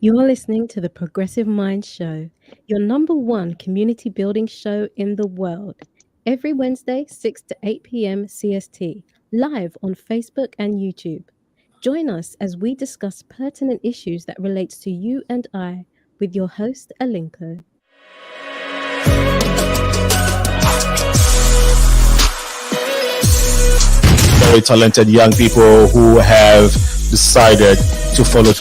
You're listening to the Progressive Mind Show, your number one community building show in the world. Every Wednesday, 6 to 8 p.m. CST, live on Facebook and YouTube. Join us as we discuss pertinent issues that relates to you and I with your host, Alinko. Very talented young people who have decided to follow.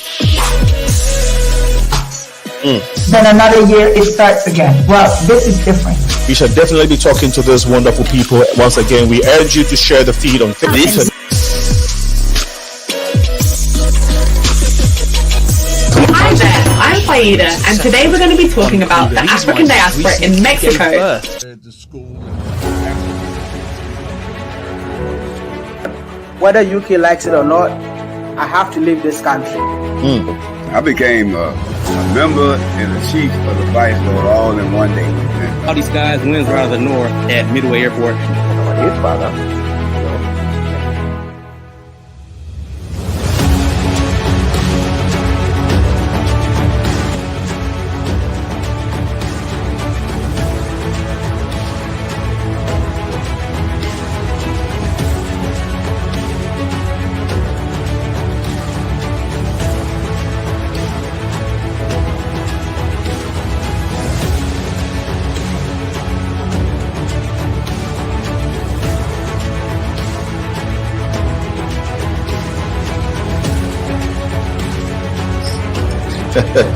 Then another year it starts again. Well, this is different. We should definitely be talking to those wonderful people. Once again, we urge you to share the feed on Facebook. Hi there, I'm Faida, and today we're going to be talking about the African diaspora in Mexico. Whether UK likes it or not, I have to leave this country. I became a member and a chief of the Vice Lord all in one day. All these guys wins out of the north at Midway Airport. His father.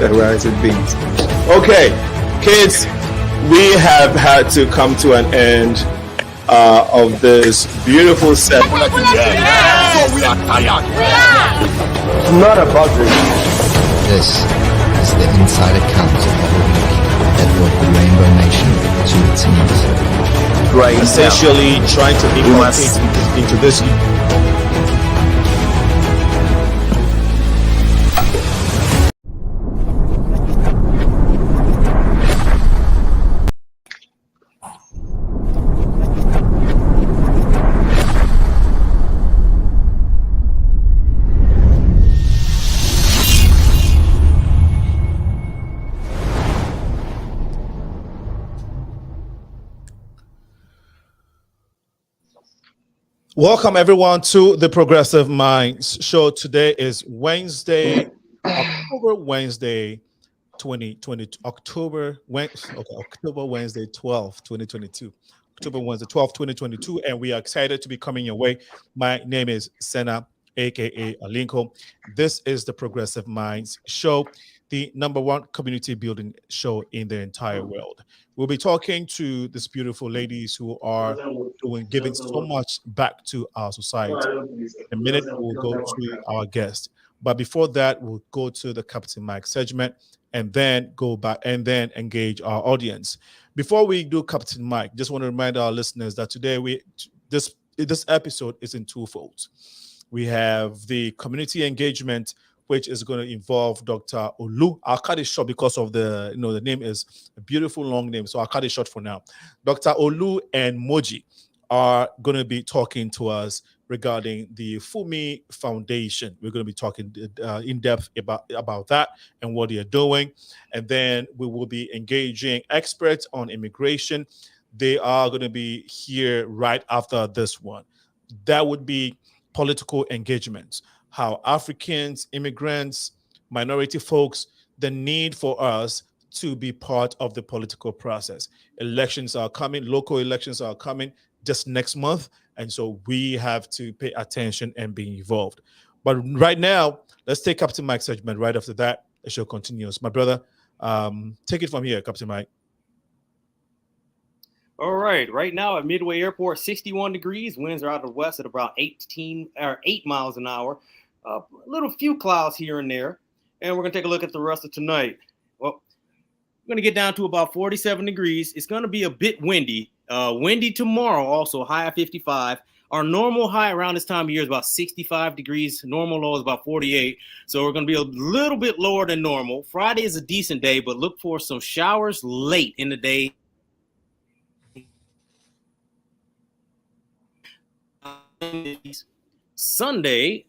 Rising beats. Okay, kids, we have had to come to an end of this beautiful set. We are tired. It's not about this. This is the inside account of a week that brought the Rainbow Nation to its knees. Right, essentially trying to inculcate into this. Welcome everyone to the Progressive Minds show. Today is Wednesday, October Wednesday, 2020. October Wednesday 12, 2022. October Wednesday 12, 2022, and we are excited to be coming your way. My name is Senna, aka Alinko. This is the Progressive Minds show, the number one community building show in the entire world. We'll be talking to these beautiful ladies who are giving so much back to our society. In a minute, we'll go to our guest. But before that, we'll go to the Captain Mike segment and then go back and then engage our audience. Before we do Captain Mike, just want to remind our listeners that today this episode is in two folds. We have the community engagement, which is going to involve Dr. Olu. I'll cut it short because of the name is a beautiful long name, so I'll cut it short for now. Dr. Olu and MOJI are going to be talking to us regarding the FUNMI Foundation. We're going to be talking in depth about that and what they're doing. And then we will be engaging experts on immigration. They are going to be here right after this one. That would be political engagements. How Africans, immigrants, minority folks, the need for us to be part of the political process. Elections are coming, local elections are coming just next month, and so we have to pay attention and be involved. But right now, let's take Captain Mike's segment. Right after that, the show continues. My brother, take it from here, Captain Mike. All right. Right now at Midway Airport, 61 degrees. Winds are out of the west at about 8 miles an hour. A little few clouds here and there. And we're going to take a look at the rest of tonight. Well, we're going to get down to about 47 degrees. It's going to be a bit windy. Windy tomorrow, also high of 55. Our normal high around this time of year is about 65 degrees. Normal low is about 48. So we're going to be a little bit lower than normal. Friday is a decent day, but look for some showers late in the day. Sunday,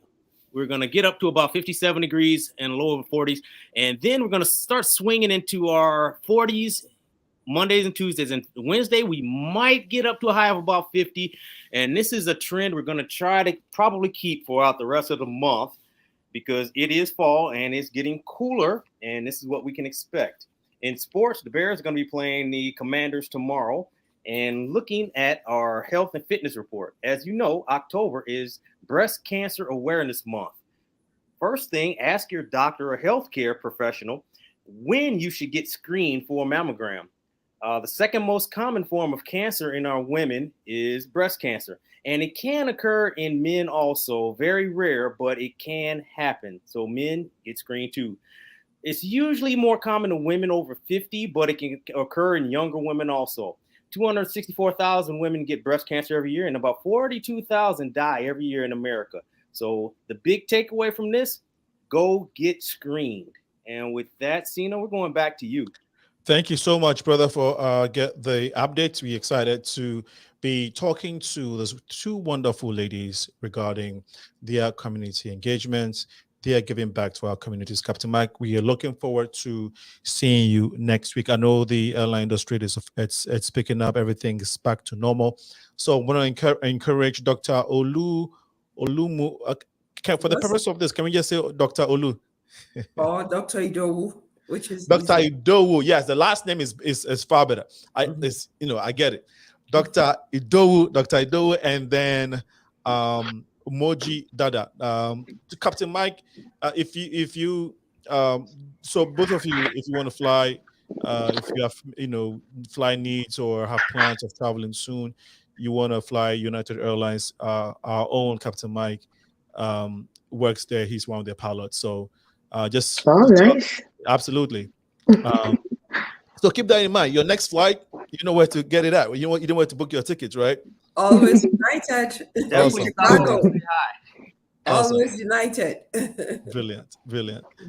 We're going to get up to about 57 degrees and low over 40s. And then we're going to start swinging into our 40s Mondays and Tuesdays. And Wednesday, we might get up to a high of about 50. And this is a trend we're going to try to probably keep throughout the rest of the month, because it is fall and it's getting cooler. And this is what we can expect. In sports, the Bears are going to be playing the Commanders tomorrow. And looking at our health and fitness report, as you know, October is Breast Cancer Awareness Month. First thing, ask your doctor or healthcare professional when you should get screened for a mammogram. The second most common form of cancer in our women is breast cancer, and it can occur in men also. Very rare, but it can happen. So men get screened too. It's usually more common in women over 50, but it can occur in younger women also. 264,000 women get breast cancer every year, and about 42,000 die every year in America. So the big takeaway from this, go get screened. And with that, Sina, we're going back to you. Thank you so much, brother, for get the updates. We're excited to be talking to those two wonderful ladies regarding their community engagements. They are giving back to our communities. Captain Mike, we are looking forward to seeing you next week. I know the airline industry it's picking up. Everything is back to normal. So I want to encourage Dr. Olumu. For the purpose of this, can we just say Dr. Olu? Or Dr. IDOWU, which is Dr. IDOWU. Yes, the last name is far better. I get it. Dr. IDOWU, and then MOJI DADA. Captain Mike, if you so both of you, if you want to fly, if you have flight needs or have plans of traveling soon, you want to fly United Airlines, our own Captain Mike works there. He's one of their pilots. So nice. Absolutely. So keep that in mind. Your next flight, you know where to get it at. You know where to book your tickets, right? Always United. Awesome. Always United. Brilliant.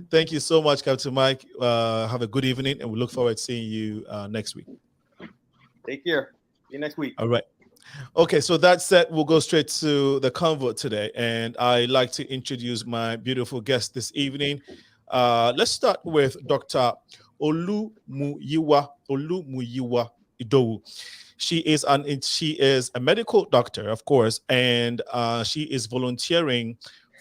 Thank you so much, Captain Mike. Have a good evening, and we look forward to seeing you next week. Take care. See you next week. All right. Okay, so that said, we'll go straight to the convo today, and I'd like to introduce my beautiful guest this evening. Let's start with Dr. OLUMUYIWA IDOWU. She is a medical doctor, of course, and she is volunteering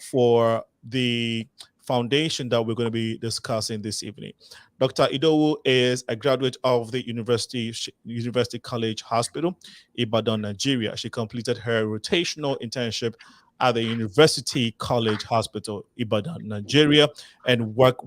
for the foundation that we're going to be discussing this evening. Dr. IDOWU is a graduate of the University College Hospital, Ibadan, Nigeria. She completed her rotational internship at the University College Hospital, Ibadan, Nigeria, and work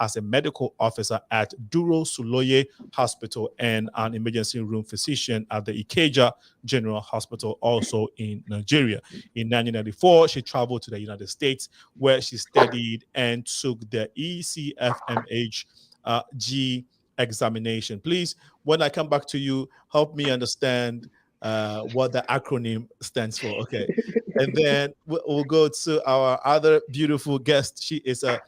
as a medical officer at Duro Suloye Hospital and an emergency room physician at the Ikeja General Hospital, also in Nigeria. In 1994, she traveled to the United States, where she studied and took the ECFMHG examination. Please, when I come back to you, help me understand what the acronym stands for. Okay. And then we'll go to our other beautiful guest. She is a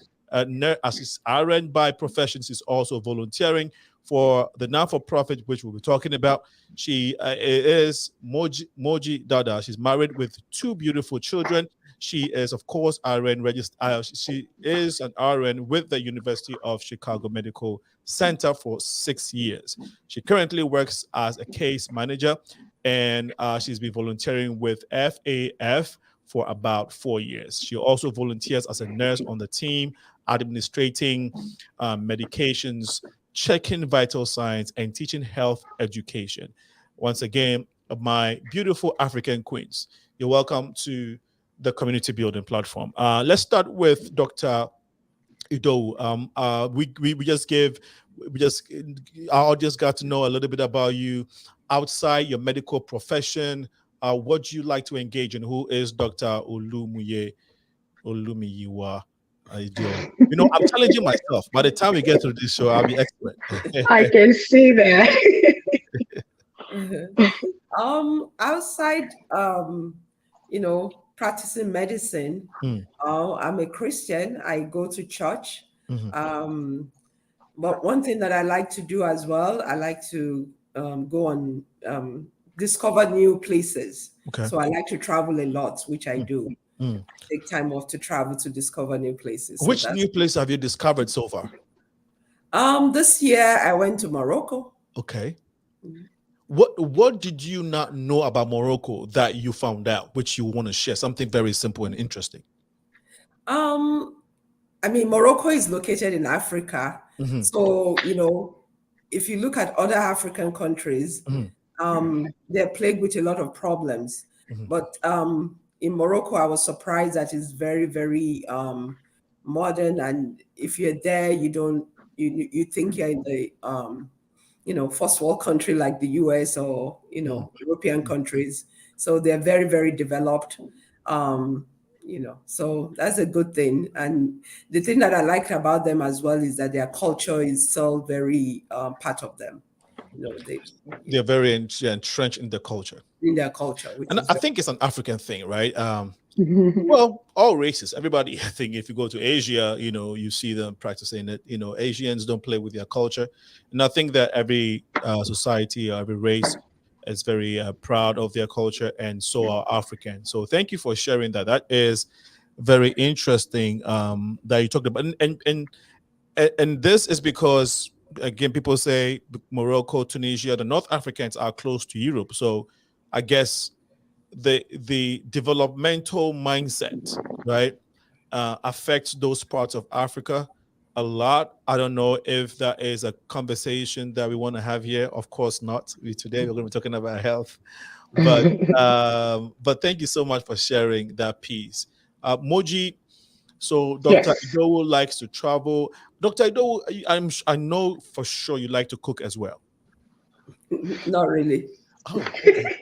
nurse, she's RN by profession. She's also volunteering for the not-for-profit, which we'll be talking about. She is MOJI DADA. She's married with 2 beautiful children. She is, of course, RN registered. She is an RN with the University of Chicago Medical Center for 6 years. She currently works as a case manager, and she's been volunteering with FAF for about 4 years. She also volunteers as a nurse on the team, administrating medications, checking vital signs, and teaching health education. Once again, my beautiful African queens, you're welcome to the community building platform. Let's start with Dr. IDOWU. Our audience got to know a little bit about you outside your medical profession. What do you like to engage in? Who is Dr. Olumuyiwa IDOWU? I'm challenging myself. By the time we get through this show, I'll be excellent. I can see that. Outside, practicing medicine, I'm a Christian. I go to church. But one thing that I like to do as well, I like to go on discover new places. Okay. So I like to travel a lot, which I do. take time off to travel to discover new places. Which new place have you discovered so far? This year I went to Morocco. Okay. What did you not know about Morocco that you found out, which you want to share? Something very simple and interesting. I mean, Morocco is located in Africa. So, if you look at other African countries, they're plagued with a lot of problems. But in Morocco, I was surprised that it's very, very modern. And if you're there, you think you're in the first world country like the US or European countries. So they're very, very developed. So that's a good thing. And the thing that I liked about them as well is that their culture is still very part of them. They're very entrenched in their culture. In their culture. And I think it's an African thing, right? Well, all races, everybody. I think if you go to Asia, you see them practicing it. Asians don't play with their culture. And I think that every society or every race is very proud of their culture, and so are Africans. So thank you for sharing that. That is very interesting that you talked about. And this is because, again, people say Morocco, Tunisia, the North Africans are close to Europe. So I guess the developmental mindset, right, affects those parts of Africa a lot. I don't know if that is a conversation that we want to have here. Of course not. Today we're going to be talking about health, but thank you so much for sharing that piece. MOJI, so Dr. IDOWU likes to travel. Dr. IDOWU, I know for sure you like to cook as well. Not really. Oh, okay.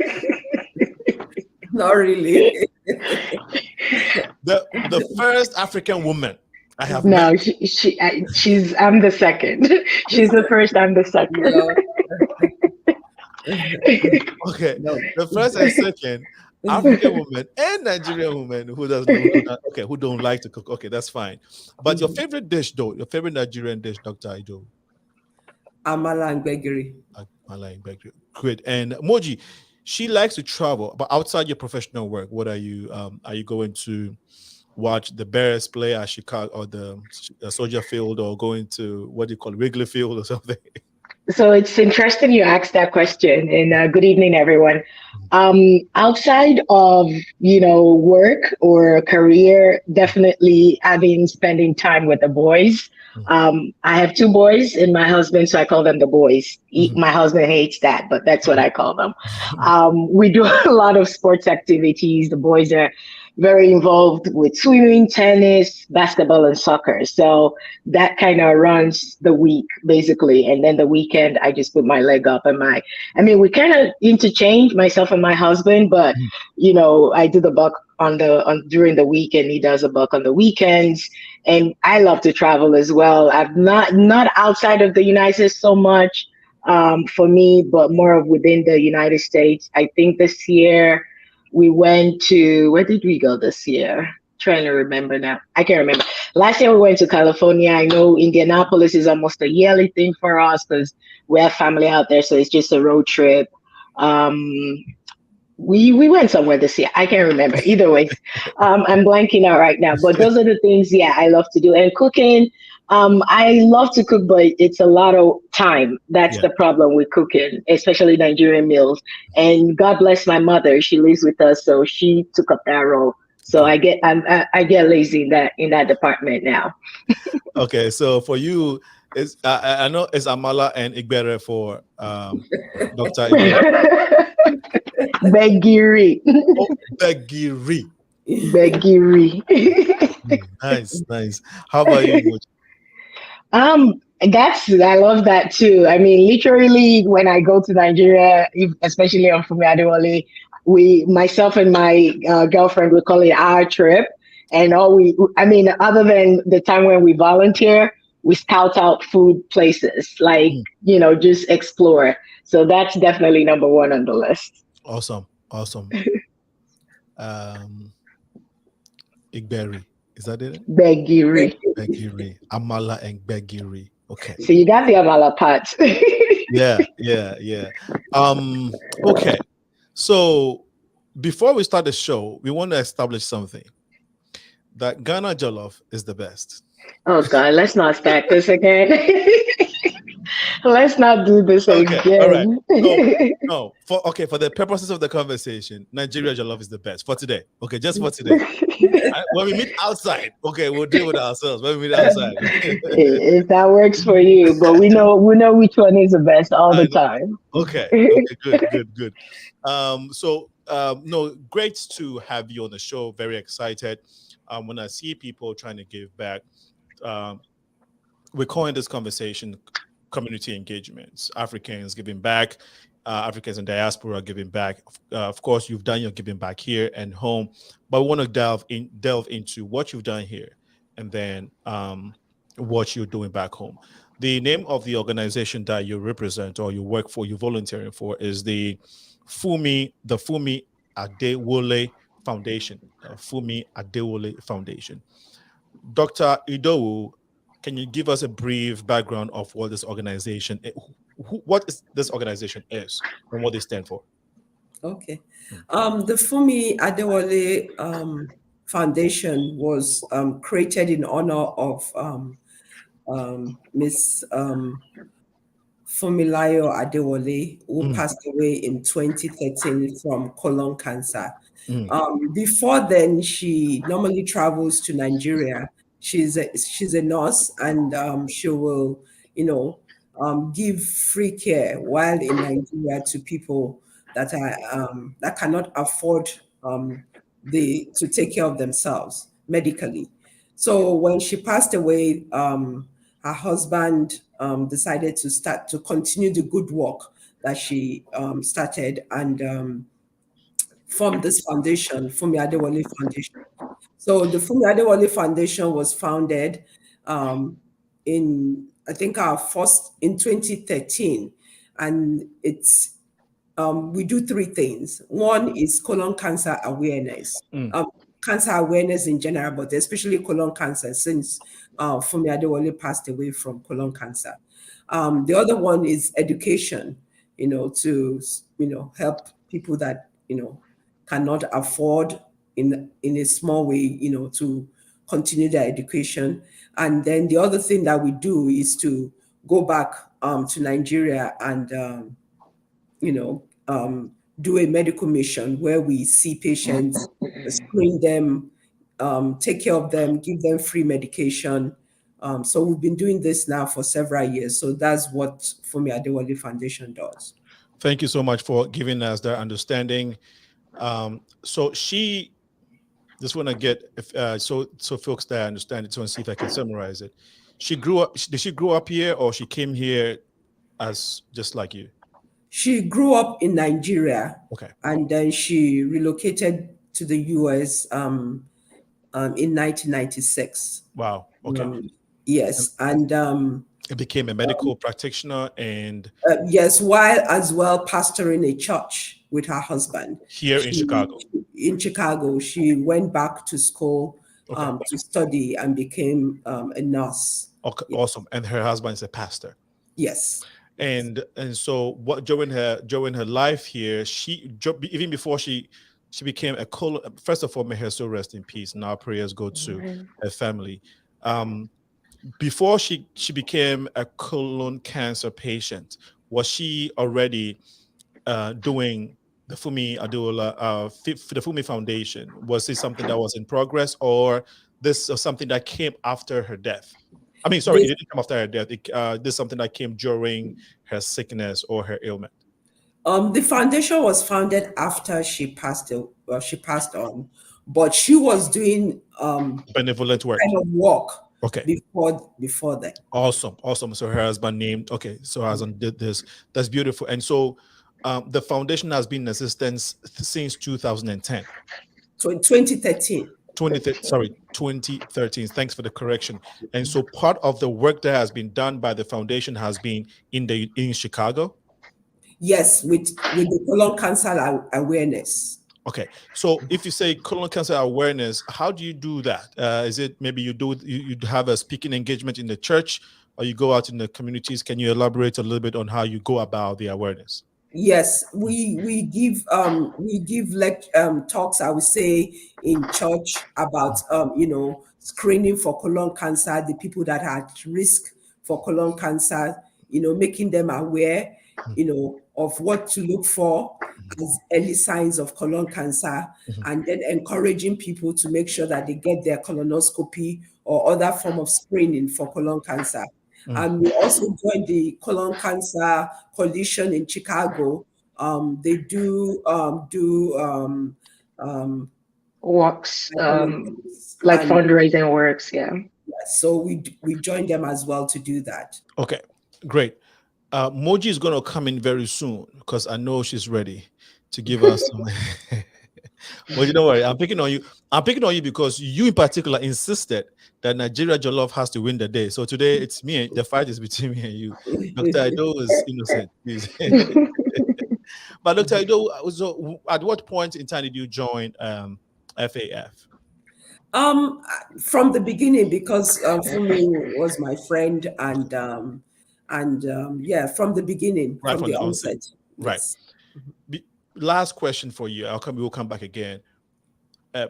Not really. The first African woman I have no, met. she's I'm the second. She's the first, I'm the second. Okay, the first and second African woman and Nigerian woman who don't like to cook. Okay, that's fine. But your favorite dish, though, your favorite Nigerian dish, Dr. IDOWU? Amala and gbegiri. Amala and gbegiri. Great. And MOJI, she likes to travel, but outside your professional work, what are you going to watch the Bears play at Chicago or the Soldier Field, or going to what do you call it, Wrigley Field or something? So it's interesting you asked that question, and good evening, everyone. Outside of, work or career, definitely spending time with the boys. I have 2 boys and my husband, so I call them the boys. My husband hates that, but that's what I call them. We do a lot of sports activities. The boys are very involved with swimming, tennis, basketball, and soccer. So that kind of runs the week, basically. And then the weekend, I just put my leg up and we kind of interchange, myself and my husband, but, I do the buck during the week, and he does a buck on the weekends. And I love to travel as well. I've not outside of the United States so much for me, but more within the United States. I think this year, we went to, where did we go this year? Trying to remember now. I can't remember. Last year we went to California. I know Indianapolis is almost a yearly thing for us because we have family out there. So it's just a road trip. We went somewhere this year. I can't remember. Either way, I'm blanking out right now. But those are the things, I love to do. And cooking, I love to cook, but it's a lot of time. That's the problem with cooking, especially Nigerian meals. And God bless my mother. She lives with us, so she took up that role. So I get lazy in that department now. Okay, so for you, I know it's Amala and Igbere for Dr. Igbere. Begiri. Oh, Begiri. Begiri. Nice. How about you? I love that too. Literally when I go to Nigeria, especially on FUNMI ADEWOLE, myself and my girlfriend, we call it our trip. And other than the time when we volunteer, we scout out food places, just explore. So that's definitely number 1 on the list. Awesome. Igberi, is that it? Begiri. Amala and Begiri. Okay. So you got the Amala part. Yeah. Okay. So before we start the show, we want to establish something. that Ghana jollof is the best. Oh God, let's not start this again. Let's not do this Okay, all right. again. No, for the purposes of the conversation, Nigeria jollof is the best for today. Okay, just for today. When we meet outside, okay, we'll deal with ourselves. When we meet outside, if that works for you, but we know which one is the best all the time. Okay, good. No, great to have you on the show. Very excited. When I see people trying to give back, we're calling this conversation community engagements. Africans giving back, Africans in diaspora giving back. Of course, you've done your giving back here and home, but we want to delve into what you've done here, and then what you're doing back home. The name of the organization that you represent or you work for, you're volunteering for, is the FUNMI ADEWOLE Foundation. FUNMI ADEWOLE Foundation. Dr. IDOWU, can you give us a brief background of what this organization, this organization is, and what they stand for? Okay. The FUNMI ADEWOLE Foundation was created in honor of Miss Funmilayo Adewole, who passed away in 2013 from colon cancer. Before then, she normally travels to Nigeria. She's a nurse, and she will, give free care while in Nigeria to people that are that cannot afford to take care of themselves medically. So when she passed away, her husband decided to continue the good work that she started, and formed this foundation, FUNMI ADEWOLE Foundation. So the FUNMI ADEWOLE Foundation was founded in 2013, and it's we do three things. One is colon cancer awareness, cancer awareness in general, but especially colon cancer, since FUNMI ADEWOLE passed away from colon cancer. The other one is education, to help people that cannot afford in a small way, to continue their education. And then the other thing that we do is to go back to Nigeria and do a medical mission where we see patients, screen them, take care of them, give them free medication. So we've been doing this now for several years. So that's what FUNMI ADEWOLE Foundation does. Thank you so much for giving us that understanding. So she, just want to get so folks that understand it, so and see if I can summarize it. She grew up. Did she grow up here, or she came here as just like you? She grew up in Nigeria. Okay. And then she relocated to the US in 1996. Wow. Okay. Yes, and it became a medical practitioner, and yes, while as well pastoring a church with her husband here in Chicago. In Chicago, she went back to school to study and became a nurse. Okay, yes. Awesome. And her husband is a pastor. Yes. And so what during her life here, she even before she became a colon. First of all, may her soul rest in peace, and our prayers go to her family. Before she became a colon cancer patient, was she already doing the FUNMI ADEWOLE, the FUNMI Foundation? Was this something that was in progress, or this was something that came after her death? I mean, sorry, it didn't come after her death. This is something that came during her sickness or her ailment. The foundation was founded after she passed on, but she was doing benevolent work. Kind of work. Okay. Before that. Awesome. So her husband named. Okay. So her husband did this. That's beautiful. And so the foundation has been in existence since 2010. 2013. 2013. Thanks for the correction. And so part of the work that has been done by the foundation has been in Chicago. Yes, with the colon cancer awareness. Okay, so if you say colon cancer awareness, how do you do that? Is it maybe you have a speaking engagement in the church, or you go out in the communities? Can you elaborate a little bit on how you go about the awareness? Yes, we give talks, I would say, in church about screening for colon cancer, the people that are at risk for colon cancer, making them aware, of what to look for as early signs of colon cancer, and then encouraging people to make sure that they get their colonoscopy or other form of screening for colon cancer. And we also joined the Colon Cancer Coalition in Chicago. They do works, like fundraising works, yeah. So we joined them as well to do that. Okay, great. MOJI is going to come in very soon because I know she's ready to give us some. MOJI, don't worry. I'm picking on you. I'm picking on you because you in particular insisted that Nigeria Jollof has to win the day. So today it's me. The fight is between me and you. Dr. IDOWU is innocent. Please. But Dr. IDOWU, so at what point in time did you join FAF? From the beginning, because FUNMI was my friend, and yeah, from the beginning, right from the onset. Right. Yes. Last question for you. We'll come back again.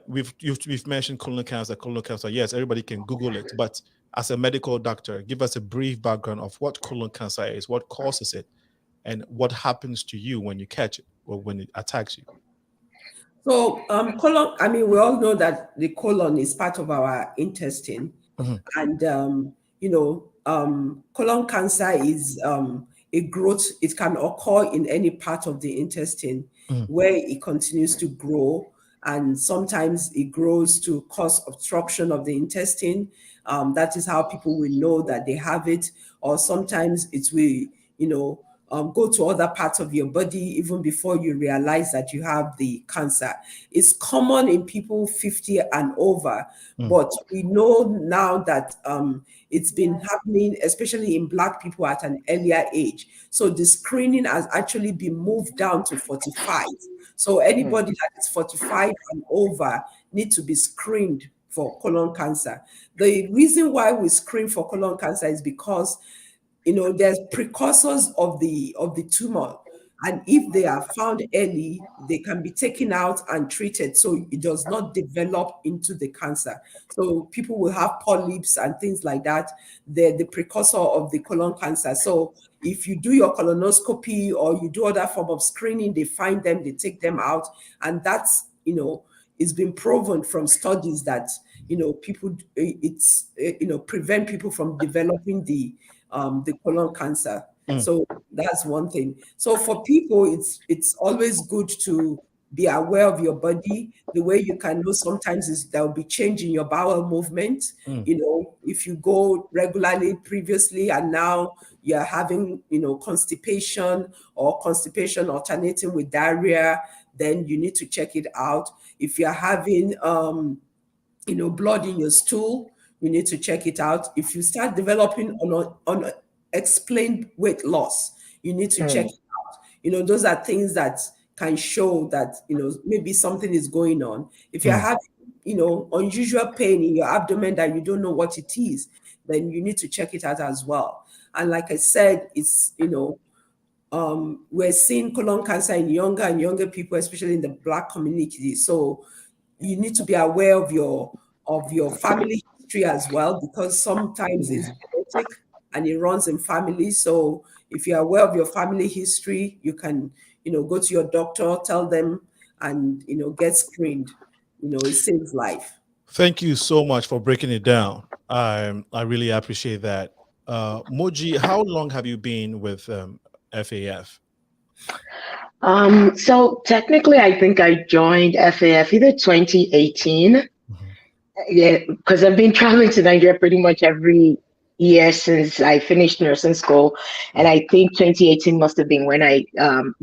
We've mentioned colon cancer. Yes, everybody can Google it, but as a medical doctor, give us a brief background of what colon cancer is, what causes it, and what happens to you when you catch it or when it attacks you. So colon, I mean, we all know that the colon is part of our intestine, and colon cancer is a growth. It can occur in any part of the intestine where it continues to grow, and sometimes it grows to cause obstruction of the intestine. That is how people will know that they have it, or sometimes it will, go to other parts of your body even before you realize that you have the cancer. It's common in people 50 and over, but we know now that it's been happening, especially in Black people at an earlier age. So the screening has actually been moved down to 45. So anybody that is 45 and over need to be screened for colon cancer. The reason why we screen for colon cancer is because there's precursors of the tumor, and if they are found early, they can be taken out and treated so it does not develop into the cancer. So people will have polyps and things like that. They're the precursor of the colon cancer. So if you do your colonoscopy or you do other form of screening, they find them, they take them out, and that's it's been proven from studies that people prevent people from developing the colon cancer. So that's one thing. So for people, it's always good to be aware of your body. The way you can know sometimes is there will be change in your bowel movement. If you go regularly previously and now you're having constipation or constipation alternating with diarrhea, then you need to check it out. If you're having blood in your stool, you need to check it out. If you start developing unexplained weight loss, you need to check it out. Those are things that can show that maybe something is going on. If you're having unusual pain in your abdomen that you don't know what it is, then you need to check it out as well. And like I said, it's we're seeing colon cancer in younger and younger people, especially in the Black community. So you need to be aware of your family history as well, because sometimes it's genetic and it runs in families. So if you're aware of your family history, you can go to your doctor, tell them, and get screened. It saves life. Thank you so much for breaking it down. I really appreciate that. MOJI, how long have you been with FAF? So technically, I think I joined FAF either 2018. Yeah, because I've been traveling to Nigeria pretty much every year since I finished nursing school, and I think 2018 must have been when I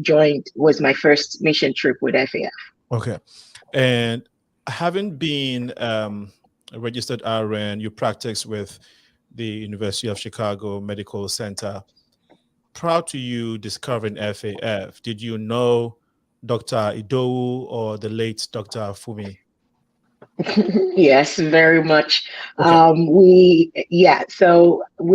joined. Was my first mission trip with FAF. Okay, and having been a registered RN, you practice with the University of Chicago Medical Center. Prior to you discovering FAF, did you know Dr. IDOWU or the late Dr. FUNMI? Yes, very much. Okay.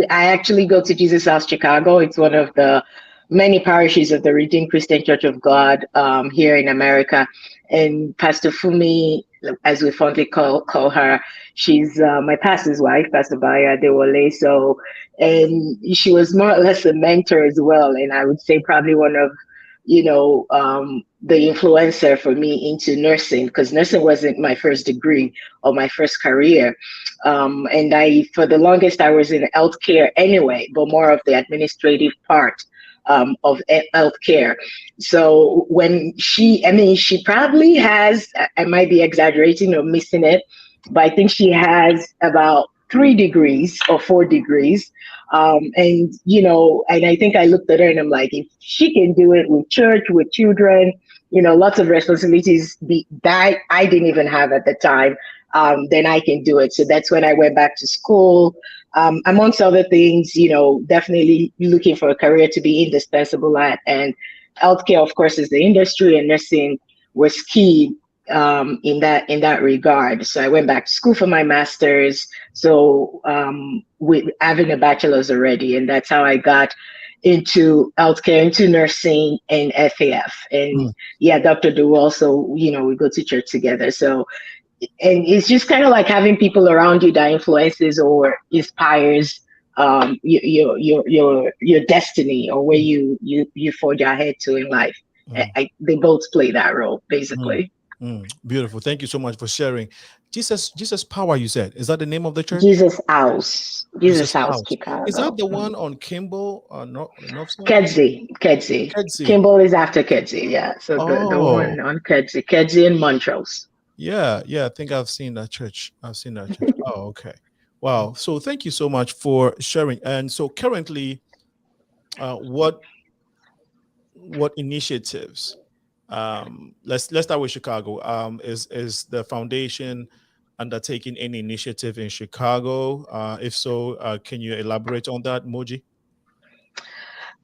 I actually go to Jesus House Chicago. It's one of the many parishes of the Redeemed Christian Church of God here in America. And Pastor FUNMI, as we fondly call her, she's my pastor's wife, Pastor ADEWOLE. So, and she was more or less a mentor as well. And I would say probably one of, the influencer for me into nursing, because nursing wasn't my first degree or my first career. And for the longest, I was in healthcare anyway, but more of the administrative part of healthcare. So when she probably has, I might be exaggerating or missing it, but I think she has about 3 degrees or 4 degrees. And I think I looked at her and I'm like, if she can do it with church, with children, lots of responsibilities that I didn't even have at the time, then I can do it. So that's when I went back to school. Amongst other things, definitely looking for a career to be indispensable at. And healthcare, of course, is the industry, and nursing was key in that regard. So I went back to school for my master's. So with having a bachelor's already, and that's how I got into healthcare, into nursing and FAF. And Dr. DADA also, we go to church together. So, and it's just kind of like having people around you that influences or inspires your destiny, or where you forge ahead to in life. They both play that role, basically. Beautiful. Thank you so much for sharing. Jesus Power, you said, is that the name of the church? Jesus House, Chicago. Is that the one on Kimball or North Side? Kedzie. Kimball is after Kedzie, yeah. So the one on Kedzie and Montrose. Yeah, I think I've seen that church. Oh, okay. Wow. So thank you so much for sharing. And so currently, what initiatives? Let's start with Chicago. Is the foundation undertaking any initiative in Chicago? If so, can you elaborate on that, MOJI?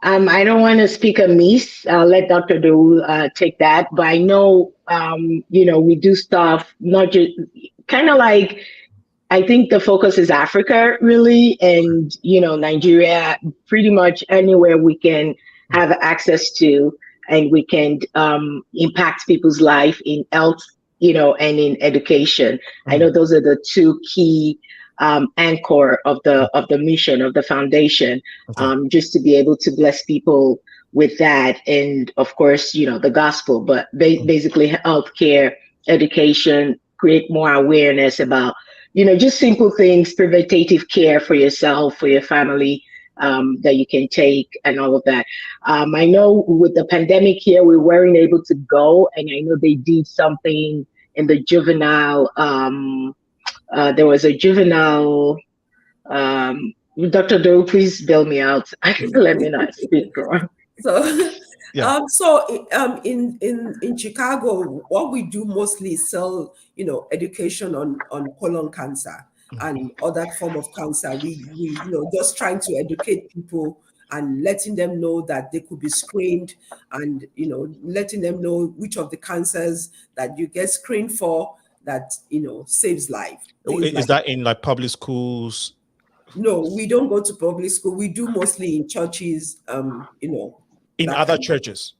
I don't want to speak amiss. I'll let Dr. DADA take that. But I know, we do stuff, not just kind of like, I think the focus is Africa, really. And, Nigeria, pretty much anywhere we can have access to, and we can impact people's life in health, and in education. I know those are the 2 key anchor of the mission of the foundation, just to be able to bless people with that. And of course, the gospel, but basically healthcare, education, create more awareness about, just simple things, preventative care for yourself, for your family, that you can take, and all of that. I know with the pandemic here, we weren't able to go, and I know they did something in the juvenile, there was a juvenile, Dr. DADA, please bail me out. Let me not speak wrong. So, in Chicago, what we do mostly is sell, education on colon cancer and other form of cancer. We just trying to educate people and letting them know that they could be screened, and letting them know which of the cancers that you get screened for that saves life. Is that in like public schools? No, we don't go to public school. We do mostly in churches. In other churches.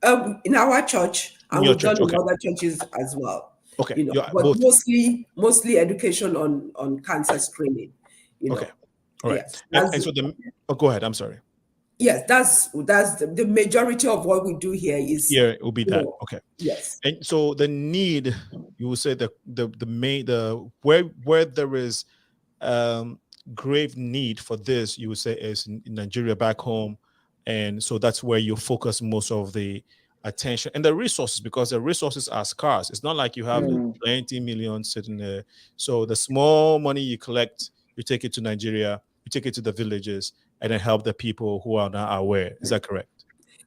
In our church, and we've done in other churches as well. Okay, but mostly education on cancer screening. Okay, all right. Yes, and so go ahead. I'm sorry. Yes, that's the majority of what we do here is. Here it will be that. Okay. Yes. And so the need, you will say where there is grave need for this, you would say is in Nigeria back home, and so that's where you focus most of the attention and the resources, because the resources are scarce. It's not like you have 20 million sitting there. So the small money you collect, you take it to Nigeria, you take it to the villages, and then help the people who are not aware. Is that correct?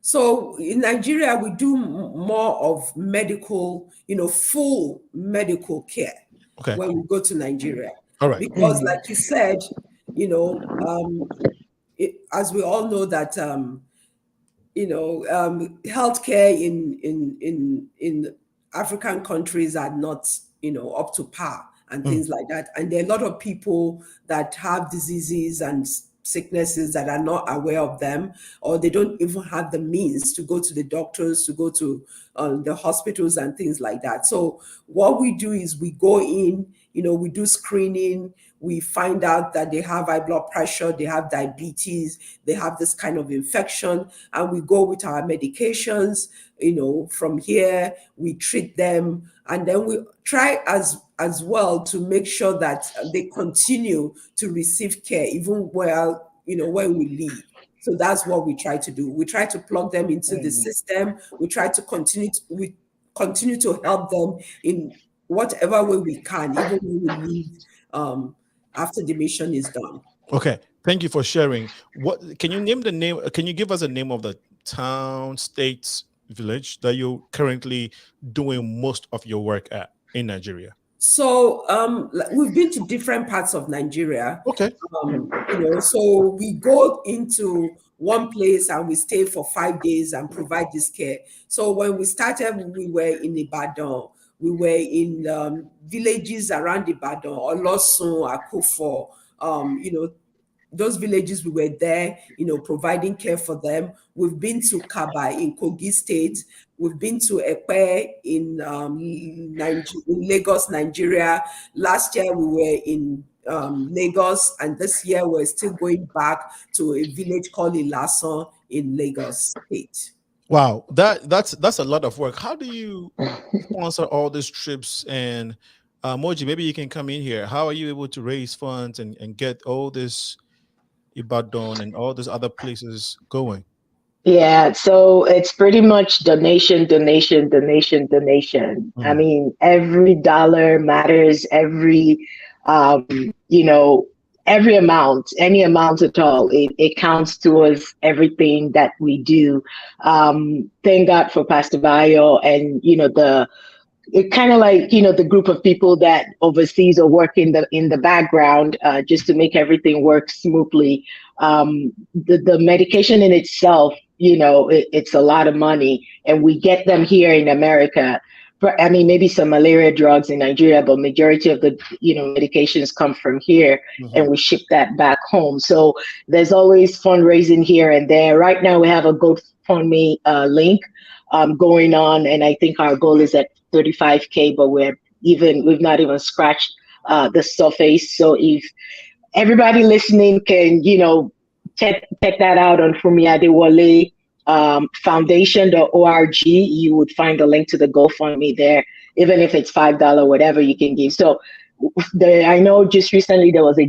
So in Nigeria, we do more of medical, full medical care when we go to Nigeria. All right. Because like you said, as we all know that, healthcare in African countries are not, up to par and things like that. And there are a lot of people that have diseases and sicknesses that are not aware of them, or they don't even have the means to go to the doctors, to go to the hospitals and things like that. So what we do is we go in, we do screening, we find out that they have high blood pressure, they have diabetes, they have this kind of infection, and we go with our medications. From here, we treat them, and then we try as well to make sure that they continue to receive care even while, when we leave. So that's what we try to do. We try to plug them into the system. We try to continue to help them in whatever way we can, even when we leave after the mission is done. Okay, thank you for sharing. What can you name the name? Can you give us a name of the town, state, village that you're currently doing most of your work at in Nigeria? So we've been to different parts of Nigeria. Okay. So we go into one place and we stay for 5 days and provide this care. So when we started, we were in Ibadan. We were in villages around Ibadan, Olosun, Akufo, those villages. We were there, providing care for them. We've been to Kaba in Kogi State. We've been to Epe in Lagos, Nigeria. Last year we were in Lagos, and this year we're still going back to a village called Ilasan in Lagos State. Wow, that's a lot of work. How do you sponsor all these trips? And MOJI, maybe you can come in here. How are you able to raise funds and get all this Ibadan and all these other places going? Yeah, so it's pretty much donation. I mean, every dollar matters, every every amount, any amount at all, it counts towards everything that we do. Thank God for Pastor Bayo and it kind of like the group of people that oversees or work in the background just to make everything work smoothly. The medication in itself, it's a lot of money, and we get them here in America. I mean, maybe some malaria drugs in Nigeria, but majority of the medications come from here, and we ship that back home. So there's always fundraising here and there. Right now we have a GoFundMe link going on, and I think our goal is at 35K, but we've not even scratched the surface. So if everybody listening can check that out on FUNMI ADEWOLE foundation.org, you would find a link to the GoFundMe there. Even if it's $5, whatever you can give. So I know just recently there was a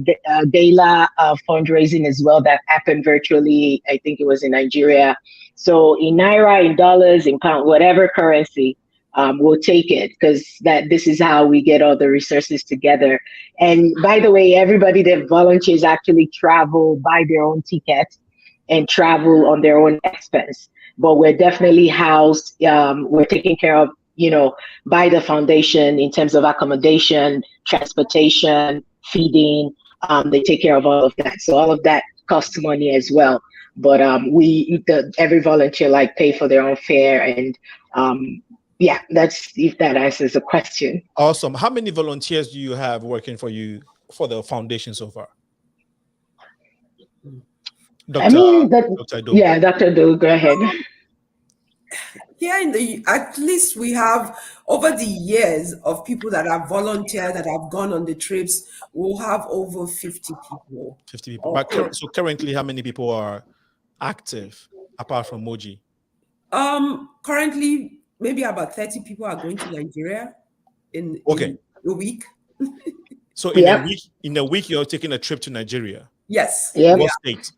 gala fundraising as well that happened virtually. I think it was in Nigeria. So in Naira, in dollars, in pound, whatever currency, we'll take it, because this is how we get all the resources together. And by the way, everybody that volunteers actually travel, buy their own ticket and travel on their own expense. But we're definitely housed, we're taken care of, by the foundation in terms of accommodation, transportation, feeding. They take care of all of that. So all of that costs money as well. But every volunteer pay for their own fare, and yeah, that's, if that answers the question. Awesome. How many volunteers do you have working for you for the foundation so far? Dr. ADEWOLE. Yeah, Dr. ADEWOLE, go ahead. Here at least we have, over the years of people that have volunteered, that have gone on the trips, we'll have over 50 people. 50 people. But so currently, how many people are active apart from MOJI? Currently, maybe about 30 people are going to Nigeria in a week. So in a week, you're taking a trip to Nigeria? Yes. What state?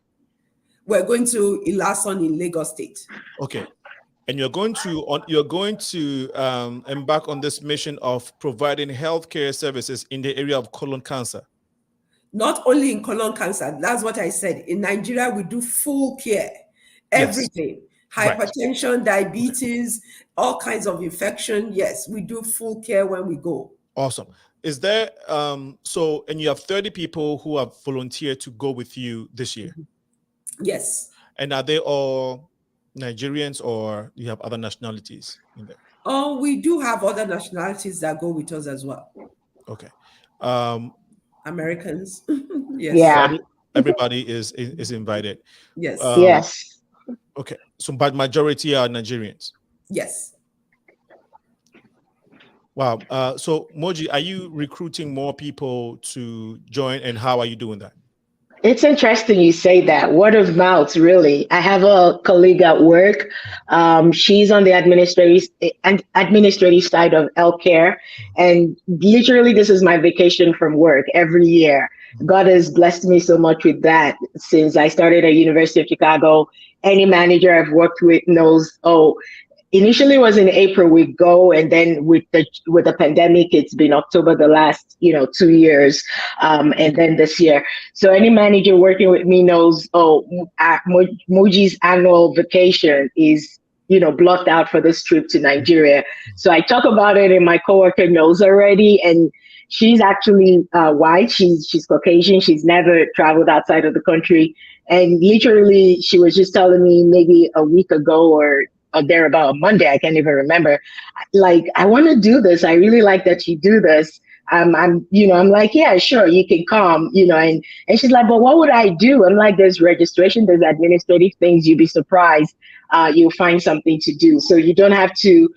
We're going to Ilasan in Lagos State. Okay. And you're going to embark on this mission of providing healthcare services in the area of colon cancer. Not only in colon cancer, that's what I said. In Nigeria, we do full care, everything. Yes. Hypertension, diabetes, all kinds of infection. Yes, we do full care when we go. Awesome. Is there, and you have 30 people who have volunteered to go with you this year? Yes. And are they all Nigerians, or you have other nationalities in there? Oh, we do have other nationalities that go with us as well. Okay. Americans. Yes. Yeah. everybody is invited. Yes. Yes. Okay. So, but majority are Nigerians. Yes. Wow. So, Moji, are you recruiting more people to join, and how are you doing that? It's interesting you say that. Word of mouth, really. I have a colleague at work. She's on the administrative side of healthcare, and literally, this is my vacation from work every year. God has blessed me so much with that since I started at University of Chicago. Any manager I've worked with knows, oh, initially it was in April we go, and then with the pandemic, it's been October the last 2 years, and then this year. So any manager working with me knows, oh, MOJI's annual vacation is blocked out for this trip to Nigeria. So I talk about it, and my coworker knows already, and she's actually white. She's Caucasian. She's never traveled outside of the country, and literally she was just telling me maybe a week ago or there about Monday, I can't even remember. Like, I want to do this. I really like that you do this. I'm like, yeah, sure, you can come, and she's like, but what would I do? I'm like, there's registration, there's administrative things. You'd be surprised. You'll find something to do. So you don't have to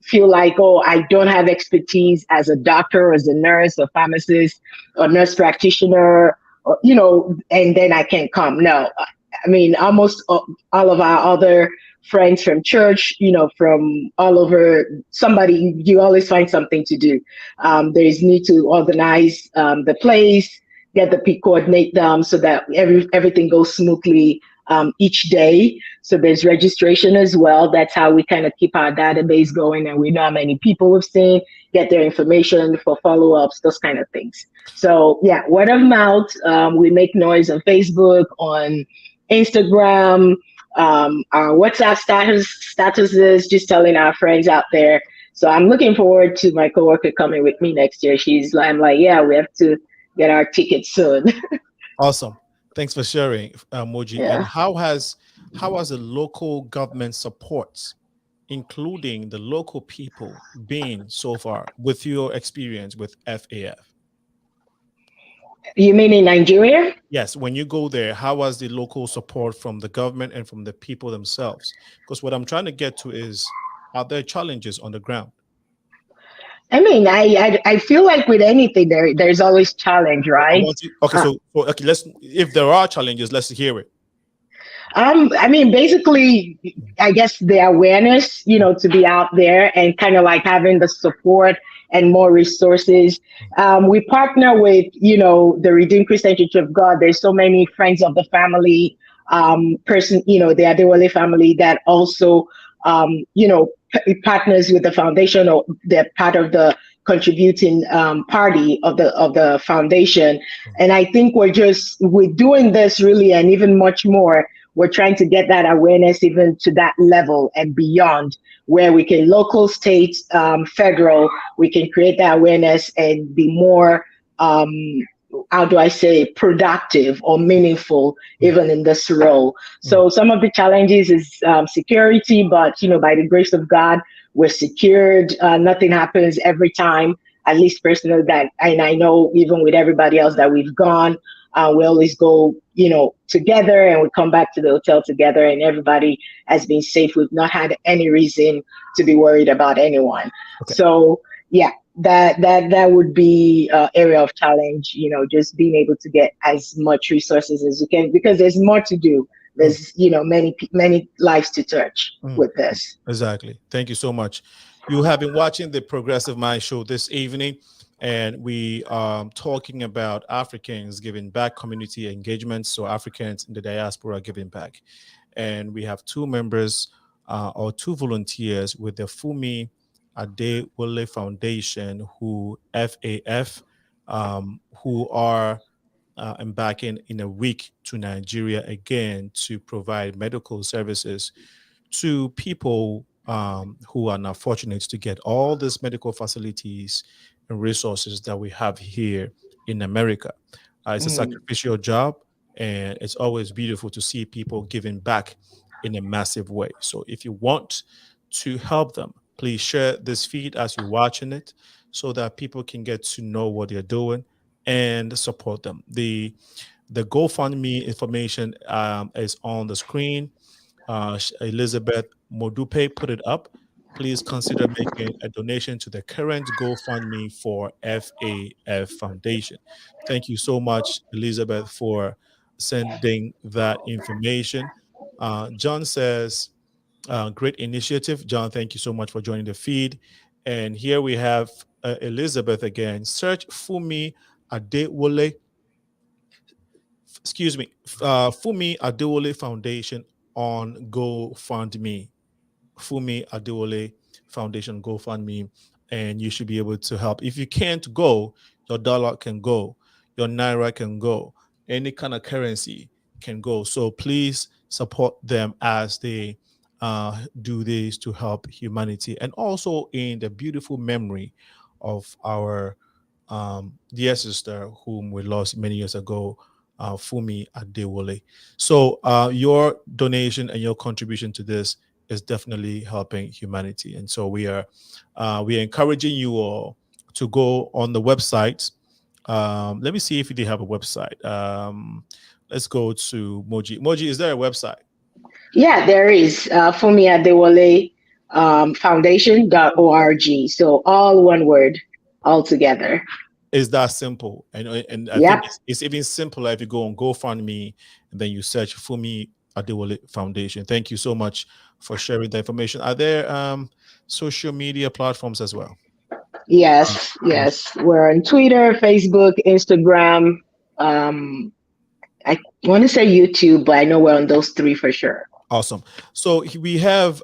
feel like, oh, I don't have expertise as a doctor or as a nurse or pharmacist or nurse practitioner, or, and then I can't come. No, I mean, almost all of our other friends from church, from all over, you always find something to do. There is need to organize the place, get the people, coordinate them so that everything goes smoothly each day. So there's registration as well. That's how we kind of keep our database going, and we know how many people we've seen, get their information for follow-ups, those kind of things. So yeah, word of mouth. We make noise on Facebook, on Instagram, our WhatsApp statuses, just telling our friends out there. So I'm looking forward to my coworker coming with me next year. I'm like, yeah, we have to get our tickets soon. Awesome. Thanks for sharing, Moji. Yeah. And how has the local government supports, including the local people, been so far with your experience with FAF? You mean in Nigeria? Yes. When you go there, how was the local support from the government and from the people themselves? Because what I'm trying to get to is, are there challenges on the ground? I mean, I feel like with anything, there's always challenge, right? Okay, if there are challenges, let's hear it. I mean, basically, I guess the awareness, to be out there and kind of like having the support and more resources. We partner with, the Redeemed Christian Church of God. There's so many friends of the family, the ADEWOLE family that also, partners with the foundation, or they're part of the contributing party of the foundation. And I think we're doing this really, and even much more. We're trying to get that awareness even to that level and beyond, where we can local, state, federal, we can create that awareness and be more, productive or meaningful even in this role. So some of the challenges is security, but by the grace of God, we're secured. Nothing happens every time, at least personally, and I know even with everybody else that we've gone, we always go, together, and we come back to the hotel together, and everybody has been safe. We've not had any reason to be worried about anyone. Okay. So yeah, that would be area of challenge, just being able to get as much resources as you can, because there's more to do. There's, many lives to touch with this. Exactly. Thank you so much. You have been watching the Progressive Mind Show this evening, and we are talking about Africans giving back, community engagements. So Africans in the diaspora giving back. And we have two members or two volunteers with the FUNMI ADEWOLE Foundation, who are embarking in a week to Nigeria again to provide medical services to people who are not fortunate to get all these medical facilities and resources that we have here in America. It's a sacrificial job, and it's always beautiful to see people giving back in a massive way. So if you want to help them, please share this feed as you're watching it so that people can get to know what they're doing and support them. The The GoFundMe information is on the screen. Elizabeth Modupe put it up. Please consider making a donation to the current GoFundMe for FAF Foundation. Thank you so much, Elizabeth, for sending that information. John says, great initiative. John, thank you so much for joining the feed. And here we have Elizabeth again. Search FUNMI ADEWOLE. Excuse me, FUNMI ADEWOLE Foundation on GoFundMe. FUNMI ADEWOLE Foundation GoFundMe, and you should be able to help. If you can't go, your dollar can go, your naira can go, any kind of currency can go. So please support them as they do this to help humanity, and also in the beautiful memory of our dear sister whom we lost many years ago, FUNMI ADEWOLE. So your donation and your contribution to this is definitely helping humanity. And so we are encouraging you all to go on the website. Let me see if they have a website. Let's go to MOJI. MOJI, is there a website? Yeah, there is. FUNMI ADEWOLE foundation.org. So all one word, all together. Is that simple? And I think it's even simpler if you go on GoFundMe and then you search FUNMI ADEWOLE Foundation. Thank you so much for sharing the information. Are there social media platforms as well? Yes. We're on Twitter, Facebook, Instagram. I want to say YouTube, but I know we're on those three for sure. Awesome. So we have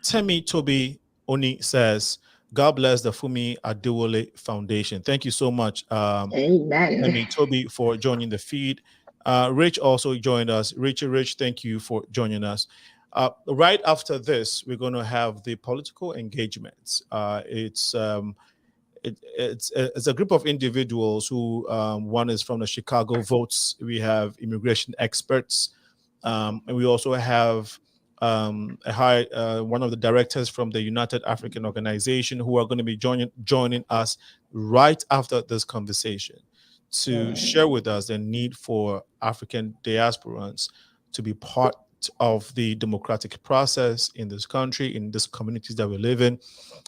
Temi Toby Oni says, God bless the FUNMI ADEWOLE Foundation. Thank you so much, Amen. Temi Toby, for joining the feed. Rich also joined us. Rich, thank you for joining us. Right after this, we're going to have the political engagements. It's a group of individuals who one is from the Chicago Votes. We have immigration experts, and we also have one of the directors from the United African Organization who are going to be joining us right after this conversation to share with us the need for African diasporans to be part of the democratic process in this country, in these communities that we live in.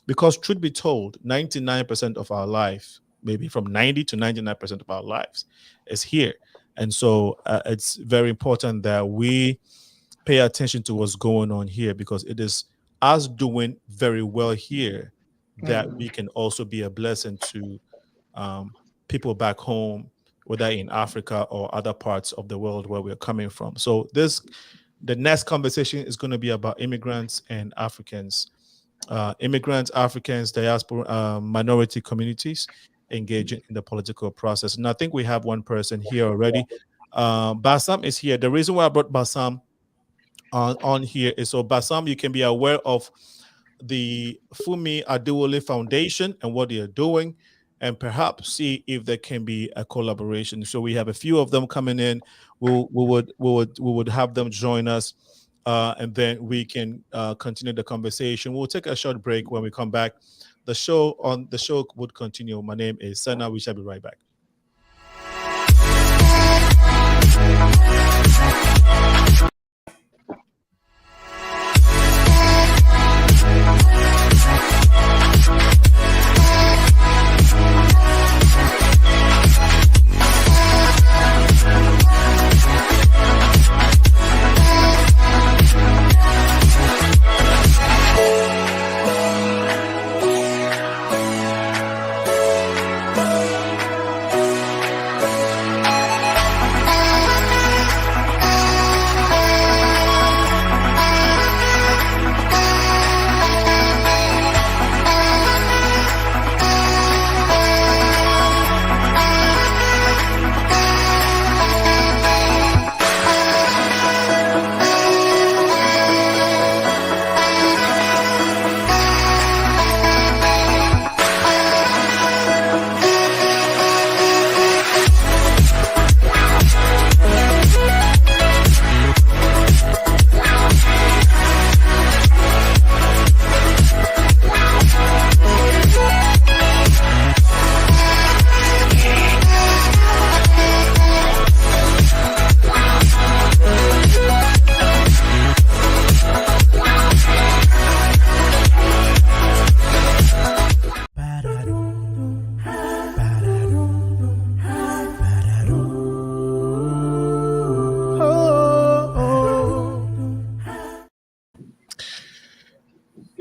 Because truth be told, 99% of our life, maybe from 90 to 99% of our lives is here. And so it's very important that we pay attention to what's going on here, because it is us doing very well here that we can also be a blessing to people back home, whether in Africa or other parts of the world where we're coming from. So the next conversation is going to be about immigrants and Africans. Immigrants, Africans, diaspora, minority communities engaging in the political process. And I think we have one person here already. Bassam is here. The reason why I brought Bassam on here is so Bassam, you can be aware of the FUNMI ADEWOLE Foundation and what they are doing, and perhaps see if there can be a collaboration. So we have a few of them coming in. We would have them join us, and then we can continue the conversation. We'll take a short break. When we come back, the show would continue. My name is Sana. We shall be right back.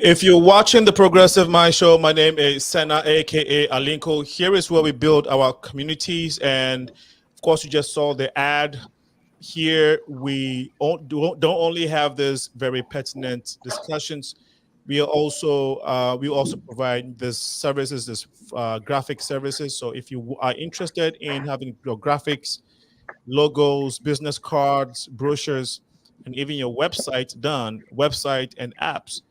If you're watching the Progressive Mind Show, my name is Senna, aka Alinko. Here is where we build our communities, and of course, you just saw the ad. Here we don't only have this very pertinent discussions. We also provide this services, this graphic services. So if you are interested in having your graphics, logos, business cards, brochures, and even your website done, website and apps,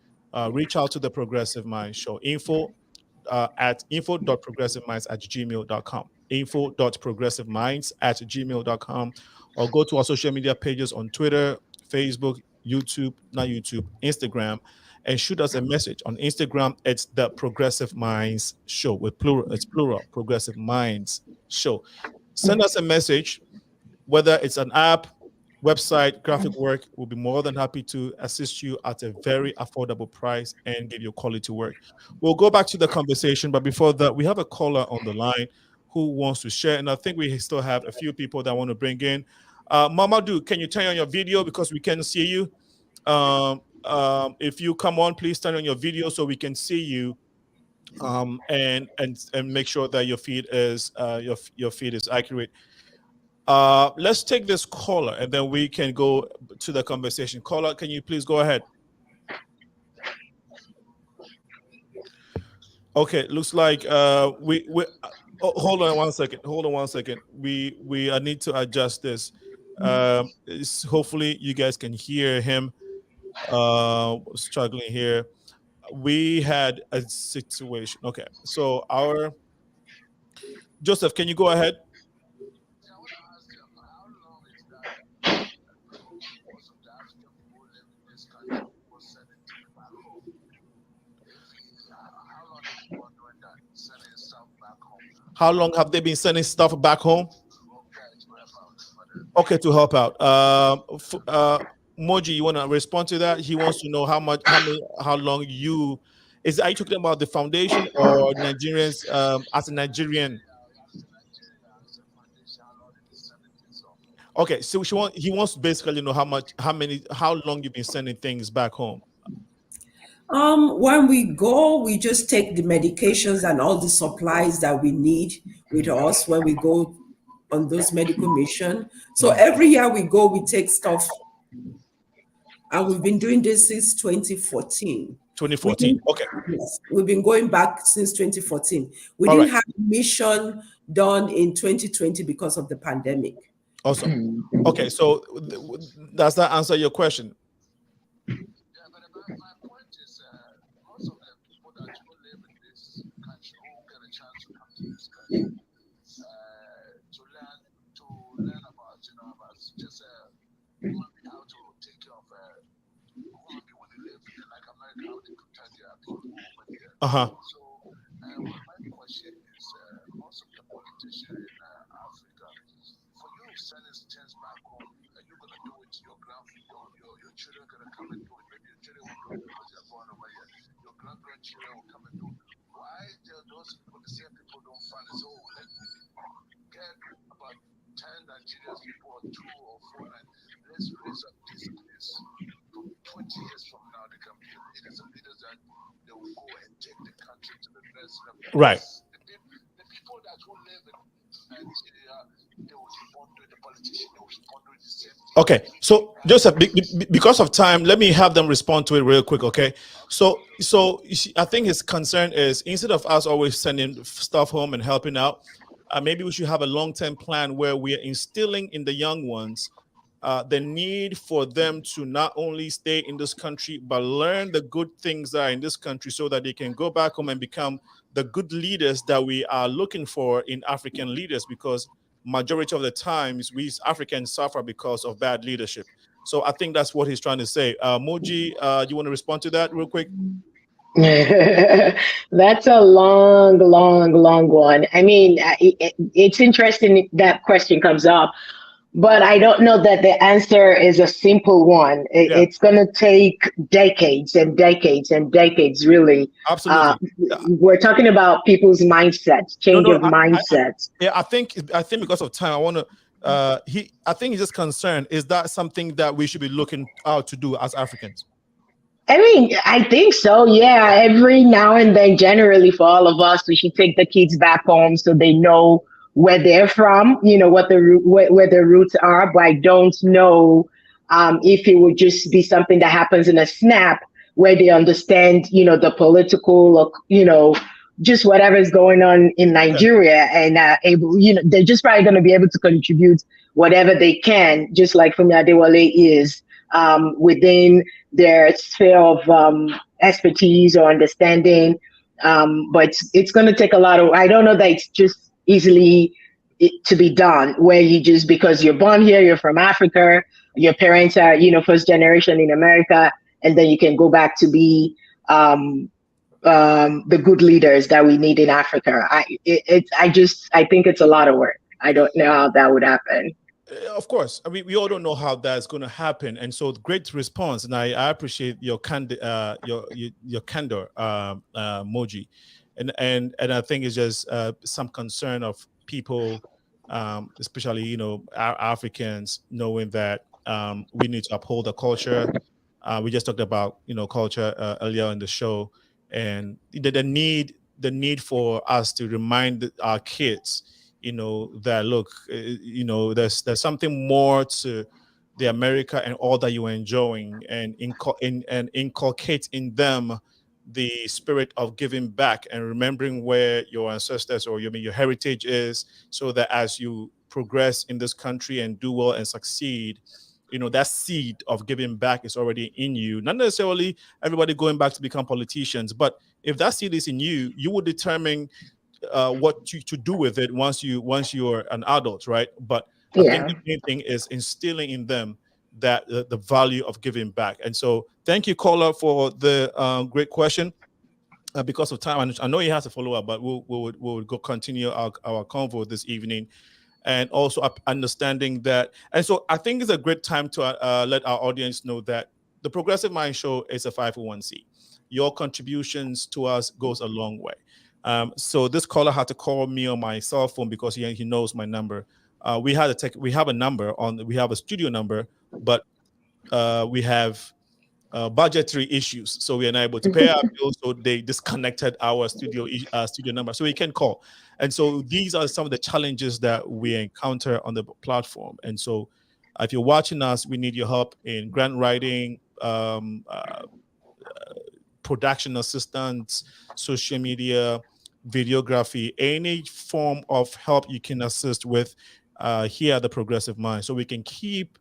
reach out to the Progressive Mind Show. At info.progressiveminds@gmail.com. info.progressiveminds@gmail.com, or go to our social media pages on Twitter, Facebook, Instagram, and shoot us a message. On Instagram, it's the Progressive Minds Show with plural. It's plural, Progressive Minds Show. Send us a message, whether it's an app, website, graphic work. We'll be more than happy to assist you at a very affordable price and give you quality work. We'll go back to the conversation, but before that, we have a caller on the line who wants to share, and I think we still have a few people that want to bring in. Mamadou, can you turn on your video because we can see you? If you come on, please turn on your video so we can see you, and make sure that your feed is your feed is accurate. Let's take this caller and then we can go to the conversation. Caller, can you please go ahead? Okay, looks like hold on one second. We need to adjust this. Hopefully you guys can hear him. Struggling here. We had a situation. Okay, so Joseph, can you go ahead? How long have they been sending stuff back home? Okay, to help out. MOJI, you want to respond to that? He wants to know how long are you talking about the foundation or Nigerians as a Nigerian? Okay, so he wants to basically know how long you've been sending things back home. When we go, we just take the medications and all the supplies that we need with us when we go on those medical missions. So every year we go, we take stuff. And we've been doing this since 2014. 2014, okay. Yes, we've been going back since 2014. We didn't have a mission done in 2020 because of the pandemic. Awesome. Okay, so does that answer your question? Uh-huh. So, my question is, most of the politicians in Africa, for you sending things back home, are you going to do it to your your children going to come and do it? Maybe your children will do it because they're born over here. Your grandchildren will come and do it. Why those people, the same people, don't find it? So let me get about 10 Nigerian people or 2 or 4, and let's raise up this place. From 20 years from now, they can be leaders that they will go and take the country to the next level. Right. The people that will live in Nigeria, they will keep on doing the politician, they will keep on doing the same thing. Okay, so Joseph, because of time, let me have them respond to it real quick, okay? So you see, I think his concern is instead of us always sending stuff home and helping out, maybe we should have a long-term plan where we are instilling in the young ones the need for them to not only stay in this country, but learn the good things that are in this country so that they can go back home and become the good leaders that we are looking for in African leaders, because majority of the times we Africans suffer because of bad leadership. So I think that's what he's trying to say. MOJI, you want to respond to that real quick? That's a long one. I mean, it's interesting that question comes up, but I don't know that the answer is a simple one. It's going to take decades and decades and decades, really. Absolutely. We're talking about people's mindsets, change of mindsets. I think because of time, I want to. I think he's just concerned. Is that something that we should be looking out to do as Africans? I mean, I think so. Yeah, every now and then, generally for all of us, we should take the kids back home so they know where they're from. You know what the where their roots are. But I don't know if it would just be something that happens in a snap where they understand, the political or just whatever's going on in Nigeria, and able, they're just probably going to be able to contribute whatever they can, just like FUNMI ADEWOLE is within their sphere of expertise or understanding. But it's going to take a lot of, I don't know that it's just easily to be done, where you just, because you're born here, you're from Africa, your parents are, first generation in America, and then you can go back to be the good leaders that we need in Africa. I think it's a lot of work. I don't know how that would happen. Of course, I mean, we all don't know how that's going to happen, and so great response, and I appreciate your candor, MOJI, and I think it's just some concern of people, especially our Africans, knowing that we need to uphold the culture. We just talked about culture earlier in the show, and the need for us to remind our kids, that look, there's something more to the America and all that you're enjoying, and inculcate in them the spirit of giving back and remembering where your ancestors or your heritage is, so that as you progress in this country and do well and succeed, that seed of giving back is already in you. Not necessarily everybody going back to become politicians, but if that seed is in you, you will determine what to do with it once you're an adult, right? But I think the main thing is instilling in them that the value of giving back. And so thank you, caller, for the great question. Because of time, I know he has to follow up, but we'll go continue our convo this evening. And also understanding that. And so I think it's a great time to let our audience know that the Progressive Mind Show is a 501c. Your contributions to us goes a long way. So this caller had to call me on my cell phone because he knows my number. We have a studio number, but we have budgetary issues, so we are not able to pay our bills. So they disconnected our studio number, so we can call. And so these are some of the challenges that we encounter on the platform. And so if you're watching us, we need your help in grant writing, production assistance, social media, videography, any form of help you can assist with here at the Progressive Mind, so we can keep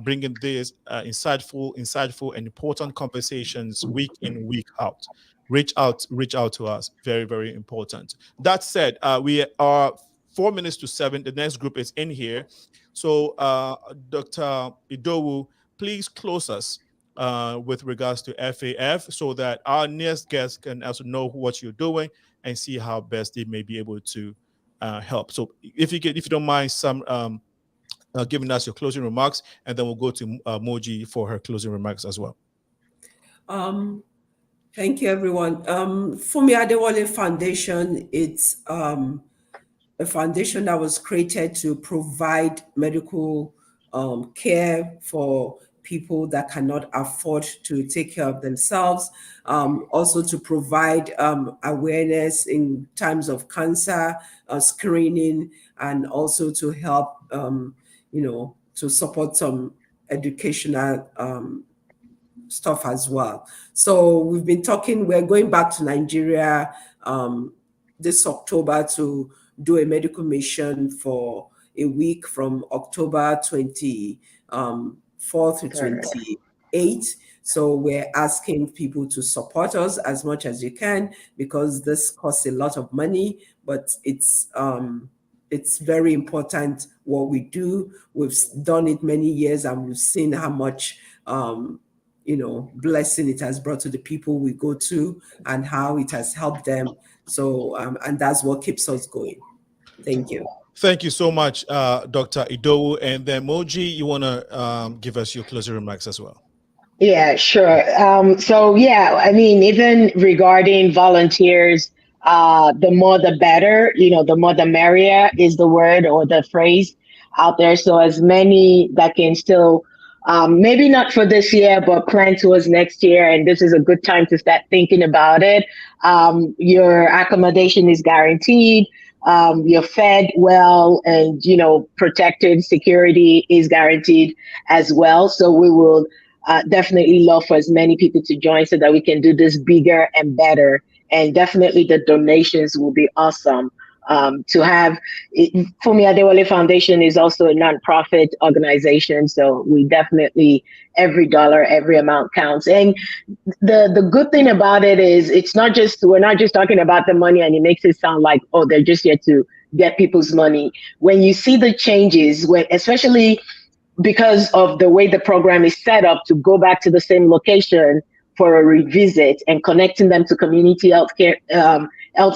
bringing these insightful and important conversations week in, week out. Reach out to us. Very, very important. That said, we are 4 minutes to 7. The next group is in here. So Dr. IDOWU, please close us with regards to FAF, so that our next guests can also know what you're doing and see how best they may be able to help. So if you don't mind giving us your closing remarks, and then we'll go to MOJI for her closing remarks as well. Thank you, everyone. FUNMI ADEWOLE Foundation, it's a foundation that was created to provide medical care for people that cannot afford to take care of themselves, also to provide awareness in times of cancer screening, and also to help to support some educational stuff as well. So we've been we're going back to Nigeria this October to do a medical mission for a week from October 24th to 28th. So we're asking people to support us as much as you can, because this costs a lot of money, but it's very important what we do. We've done it many years, and we've seen how much blessing it has brought to the people we go to, and how it has helped them. So and that's what keeps us going. Thank you. Thank you so much, Dr. IDOWU. And then MOJI, you want to give us your closing remarks as well? Yeah, sure. So yeah, I mean, even regarding volunteers, the more the better, the more the merrier is the word or the phrase out there. So as many that can still Maybe not for this year, but plan towards next year. And this is a good time to start thinking about it. Your accommodation is guaranteed. You're fed well, and protected security is guaranteed as well. So we will definitely love for as many people to join so that we can do this bigger and better. And definitely the donations will be awesome. To have FUNMI ADEWOLE Foundation is also a nonprofit organization, so we definitely, every dollar, every amount counts. And the good thing about it is we're not just talking about the money, and it makes it sound like, oh, they're just here to get people's money. When you see the changes, especially because of the way the program is set up to go back to the same location for a revisit and connecting them to community health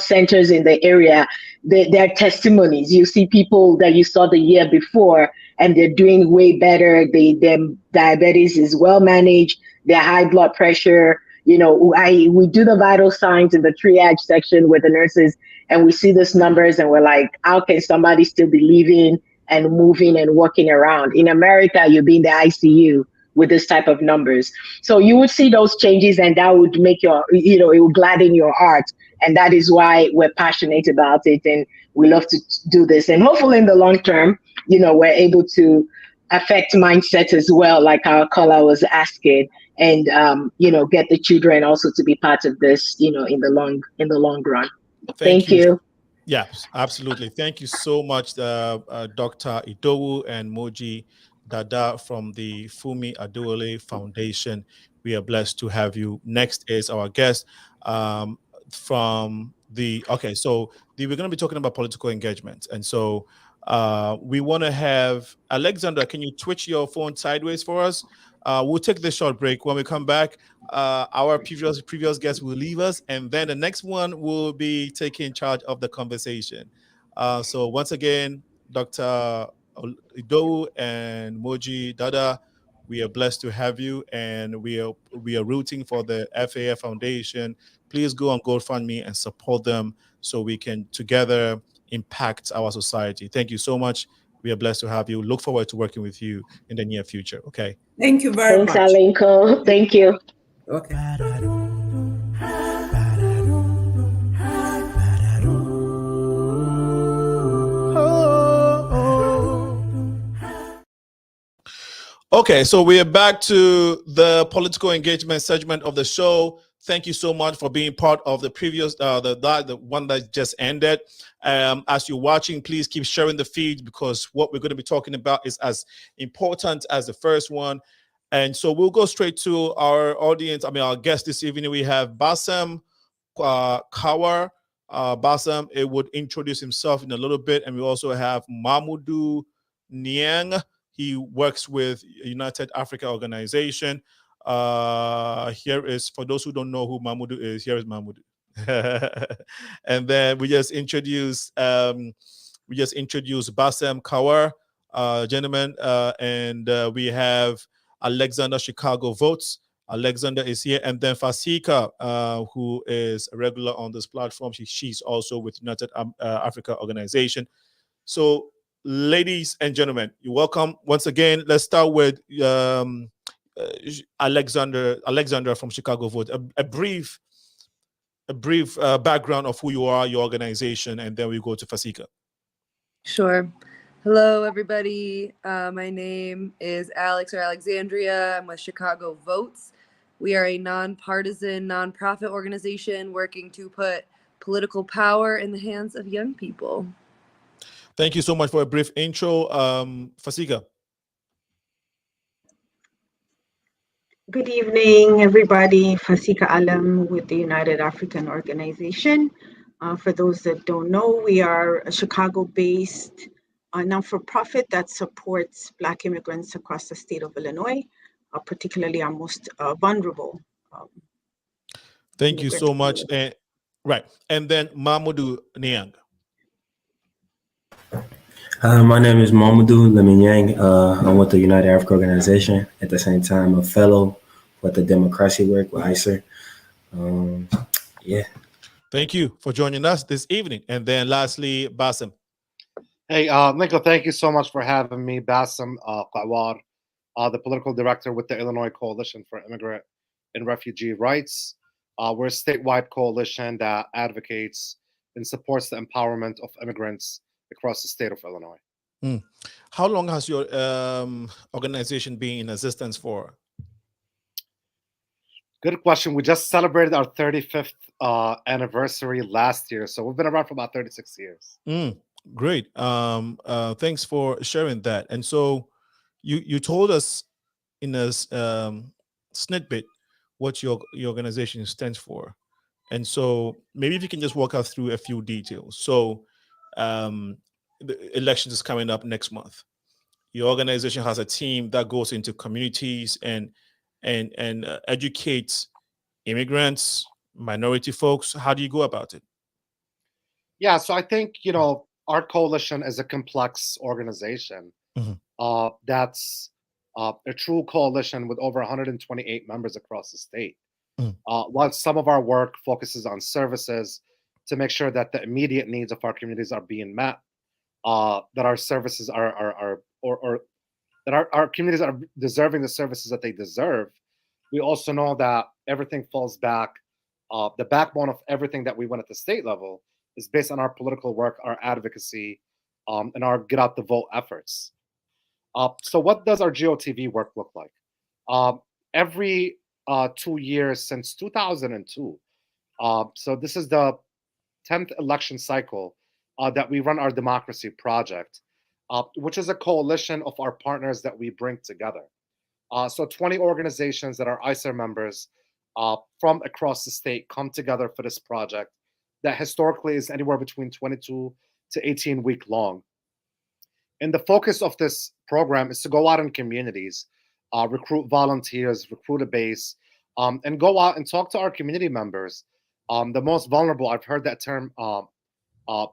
centers in the area, their testimonies. You see people that you saw the year before, and they're doing way better. Their diabetes is well managed. Their high blood pressure. We do the vital signs in the triage section with the nurses, and we see these numbers, and we're like, how can somebody still be living and moving and walking around? In America, you'll be in the ICU with this type of numbers. So you would see those changes, and that would make it would gladden your heart. And that is why we're passionate about it, and we love to do this. And hopefully in the long term, we're able to affect mindset as well, like our caller was asking, and get the children also to be part of this, in the long run. Thank you. Yes, absolutely. Thank you so much, Dr. IDOWU and MOJI DADA from the FUNMI ADEWOLE Foundation. We are blessed to have you. Next is our guest we're going to be talking about political engagement. And so we want to have Alexander, can you twitch your phone sideways for us? We'll take this short break. When we come back, our previous guest will leave us, and then the next one will be taking charge of the conversation. So once again, Dr. IDOWU and MOJI DADA, we are blessed to have you, and we are rooting for the FAF Foundation. Please go on GoFundMe and support them so we can together impact our society. Thank you so much. We are blessed to have you. Look forward to working with you in the near future. Okay. Thank you very much. Thanks, Alinko. Thank you. Okay. Okay, so we are back to the political engagement segment of the show. Thank you so much for being part of the previous, the one that just ended. As you're watching, please keep sharing the feed, because what we're going to be talking about is as important as the first one. And so we'll go straight to our audience. Our guest this evening. We have Bassem Kawar. Bassem, it would introduce himself in a little bit. And we also have Mamoudou Niang. He works with United Africa Organization. Here is, for those who don't know who Mamoudou is, here is Mamoudou. And then we just introduced Bassem Kawar, gentlemen, and we have Alexander Chicago Votes. Alexander is here, and then Fasika, who is a regular on this platform. She's also with United Africa Organization. So, ladies and gentlemen, you're welcome once again. Let's start with Alexander from Chicago Vote. A brief background of who you are, your organization, and then we go to Fasika. Sure. Hello, everybody. My name is Alex, or Alexandria. I'm with Chicago Votes. We are a nonpartisan, nonprofit organization working to put political power in the hands of young people. Thank you so much for a brief intro. Fasika. Good evening, everybody. Fasika Alam with the United African Organization. For those that don't know, we are a Chicago-based non-for-profit that supports Black immigrants across the state of Illinois, particularly our most vulnerable. Thank you so much. Right. And then Mamoudou Niang. My name is Mamoudou Niang. I'm with the United Africa Organization. At the same time, a fellow with the democracy work with ICER. Yeah. Thank you for joining us this evening. And then lastly, Bassem. Hey, Nico, thank you so much for having me. Bassem Kawar, the political director with the Illinois Coalition for Immigrant and Refugee Rights. We're a statewide coalition that advocates and supports the empowerment of immigrants across the state of Illinois. How long has your organization been in existence for? Good question. We just celebrated our 35th anniversary last year, so we've been around for about 36 years. Great. Thanks for sharing that. And so you told us in a snippet what your organization stands for. And so maybe if you can just walk us through a few details. So the election is coming up next month. Your organization has a team that goes into communities and educates immigrants, minority folks. How do you go about it? Yeah, so I think, you know, our coalition is a complex organization. That's a true coalition with over 128 members across the state. While some of our work focuses on services to make sure that the immediate needs of our communities are being met, that our services that our communities are deserving the services that they deserve, we also know that everything falls back. The backbone of everything that we want at the state level is based on our political work, our advocacy, and our get out the vote efforts. So what does our GOTV work look like? Every 2 years since 2002, so this is the 10th election cycle that we run our democracy project, which is a coalition of our partners that we bring together. So 20 organizations that are ICER members from across the state come together for this project that historically is anywhere between 22 to 18 week long. And the focus of this program is to go out in communities, recruit volunteers, recruit a base, and go out and talk to our community members, the most vulnerable. I've heard that term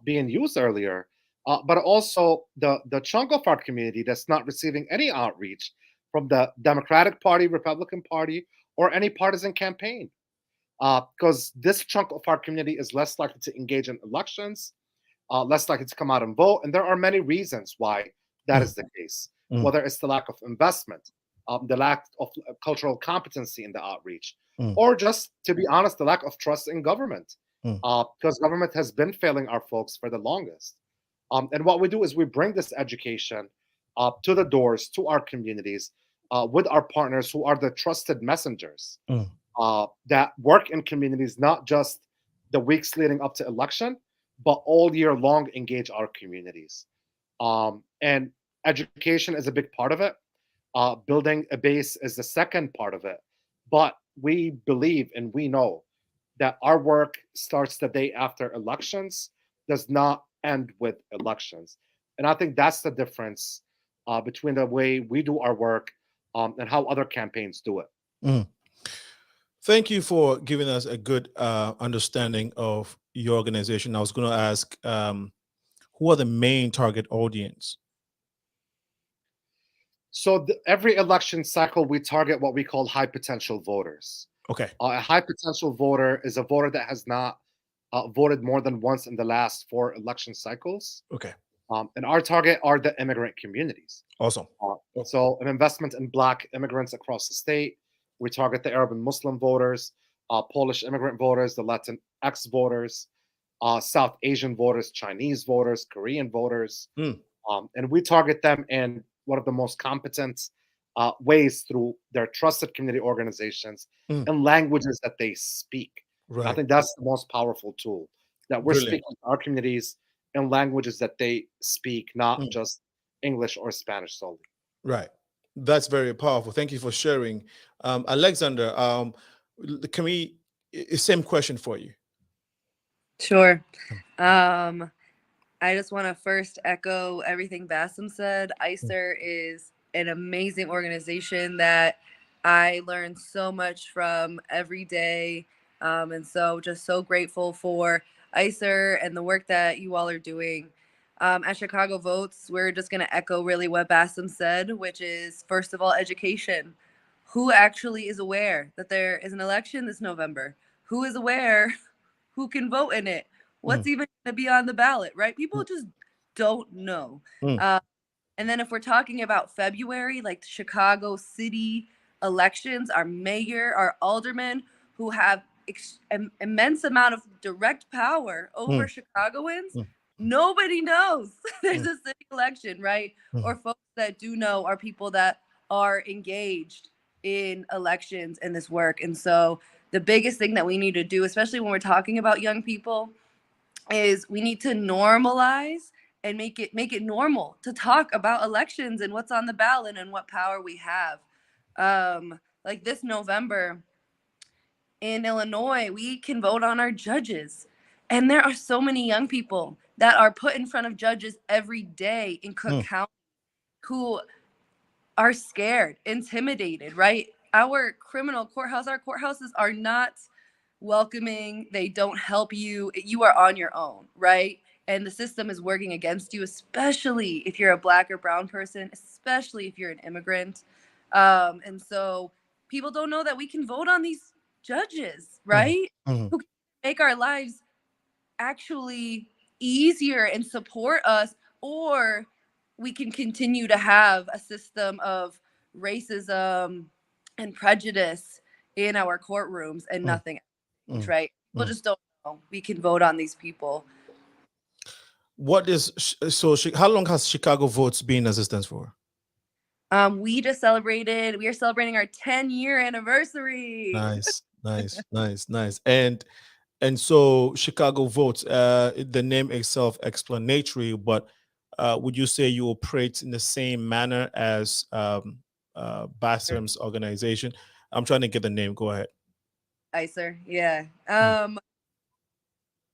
being used earlier, but also the chunk of our community that's not receiving any outreach from the Democratic Party, Republican Party, or any partisan campaign. Because this chunk of our community is less likely to engage in elections, less likely to come out and vote. And there are many reasons why that is the case, whether it's the lack of investment, the lack of cultural competency in the outreach, or just, to be honest, the lack of trust in government, because government has been failing our folks for the longest. And what we do is we bring this education to the doors, to our communities, with our partners who are the trusted messengers that work in communities, not just the weeks leading up to election, but all year long engage our communities. And education is a big part of it. Building a base is the second part of it. But we believe and we know that our work starts the day after elections, does not end with elections. And I think that's the difference between the way we do our work and how other campaigns do it. Thank you for giving us a good understanding of your organization. I was going to ask, who are the main target audience? So every election cycle, we target what we call high potential voters. Okay. A high potential voter is a voter that has not voted more than once in the last 4 election cycles. Okay. And our target are the immigrant communities. Awesome. So an investment in Black immigrants across the state. We target the Arab and Muslim voters, Polish immigrant voters, the Latinx voters, South Asian voters, Chinese voters, Korean voters. And we target them in one of the most competent ways through their trusted community organizations and languages that they speak. Right. I think that's the most powerful tool, that we're speaking to our communities in languages that they speak, not just English or Spanish solely. Right. That's very powerful. Thank you for sharing. Alexander, can we, same question for you. Sure. I just want to first echo everything Bassem said. ICER is an amazing organization that I learn so much from every day. And so just so grateful for ICER and the work that you all are doing. At Chicago Votes, we're just going to echo really what Bassem said, which is, first of all, education. Who actually is aware that there is an election this November? Who is aware who can vote in it? What's even going to be on the ballot, right? People just don't know. And then if we're talking about February, like the Chicago city elections, our mayor, our aldermen, who have immense amount of direct power over Chicagoans, nobody knows there's a city election, right? Or folks that do know are people that are engaged in elections and this work. And so the biggest thing that we need to do, especially when we're talking about young people, is we need to normalize and make it normal to talk about elections and what's on the ballot and what power we have. Like this November in Illinois, we can vote on our judges. And there are so many young people that are put in front of judges every day in Cook County who are scared, intimidated, right? Our courthouses are not welcoming. They don't help you. You are on your own, right? And the system is working against you, especially if you're a Black or brown person, especially if you're an immigrant. And so people don't know that we can vote on these judges, right? Who can make our lives actually easier and support us, or we can continue to have a system of racism and prejudice in our courtrooms and nothing else, right? People just don't know we can vote on these people. What is how long has Chicago Votes been in existence for? We are celebrating our 10-year anniversary. Nice. And so Chicago Votes, the name itself explanatory, but would you say you operate in the same manner as Bassam's organization? I'm trying to get the name. Go ahead. ICER, yeah.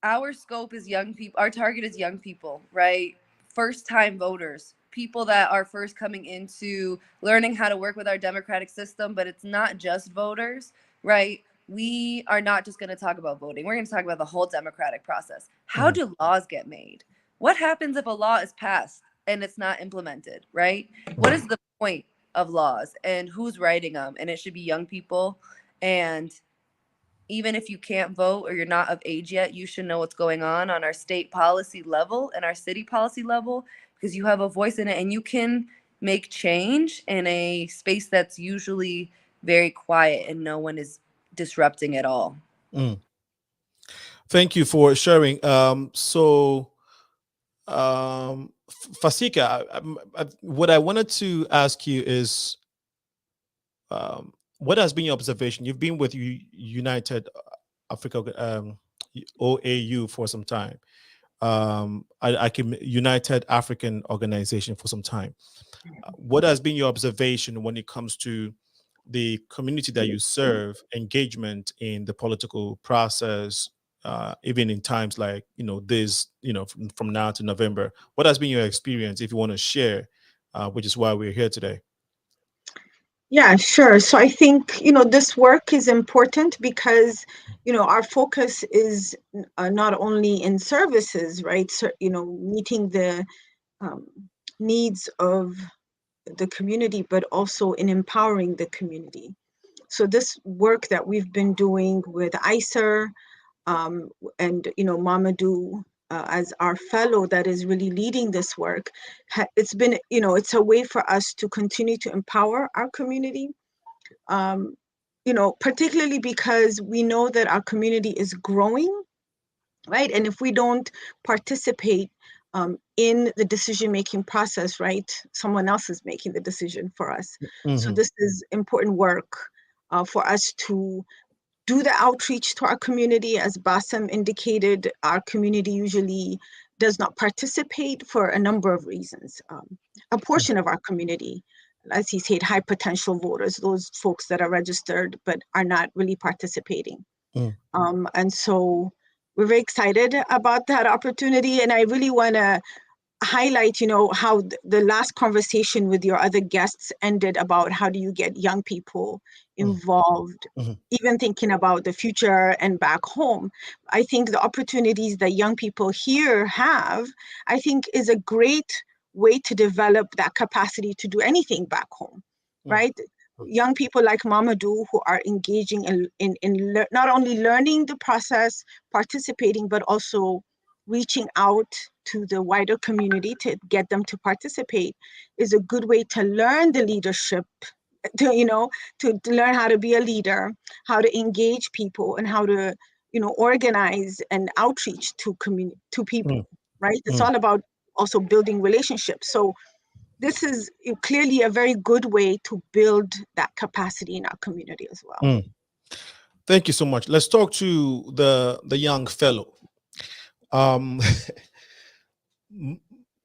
Our scope is young people. Our target is young people, right? First-time voters, people that are first coming into learning how to work with our democratic system, but it's not just voters, right? We are not just going to talk about voting. We're going to talk about the whole democratic process. How do laws get made? What happens if a law is passed and it's not implemented, right? What is the point of laws and who's writing them? And it should be young people. And even if you can't vote or you're not of age yet, you should know what's going on our state policy level and our city policy level, because you have a voice in it and you can make change in a space that's usually very quiet and no one is disrupting at all. Thank you for sharing. Fasika, what I wanted to ask you is, what has been your observation? You've been with United Africa, OAU for some time. United African Organization for some time. What has been your observation when it comes to the community that you serve, engagement in the political process, even in times like, this, from now to November? What has been your experience, if you want to share, which is why we're here today? Yeah, sure. So I think, this work is important because, our focus is not only in services, right? So, meeting the needs of the community, but also in empowering the community. So this work that we've been doing with ICER and, Mamadou as our fellow that is really leading this work, it's been, it's a way for us to continue to empower our community, particularly because we know that our community is growing, right? And if we don't participate in the decision-making process, right, someone else is making the decision for us. So this is important work for us to do the outreach to our community. As Bassam indicated, our community usually does not participate for a number of reasons. A portion of our community, as he said, high potential voters, those folks that are registered but are not really participating. And so we're very excited about that opportunity. And I really want to highlight, how the last conversation with your other guests ended about how do you get young people involved, even thinking about the future and back home. I think the opportunities that young people here have, I think, is a great way to develop that capacity to do anything back home, right? Young people like Mamadou who are engaging in not only learning the process, participating, but also reaching out to the wider community to get them to participate is a good way to learn the leadership, to learn how to be a leader, how to engage people, and how to, organize and outreach to people, right? It's all about also building relationships. So this is clearly a very good way to build that capacity in our community as well. Thank you so much. Let's talk to the young fellow.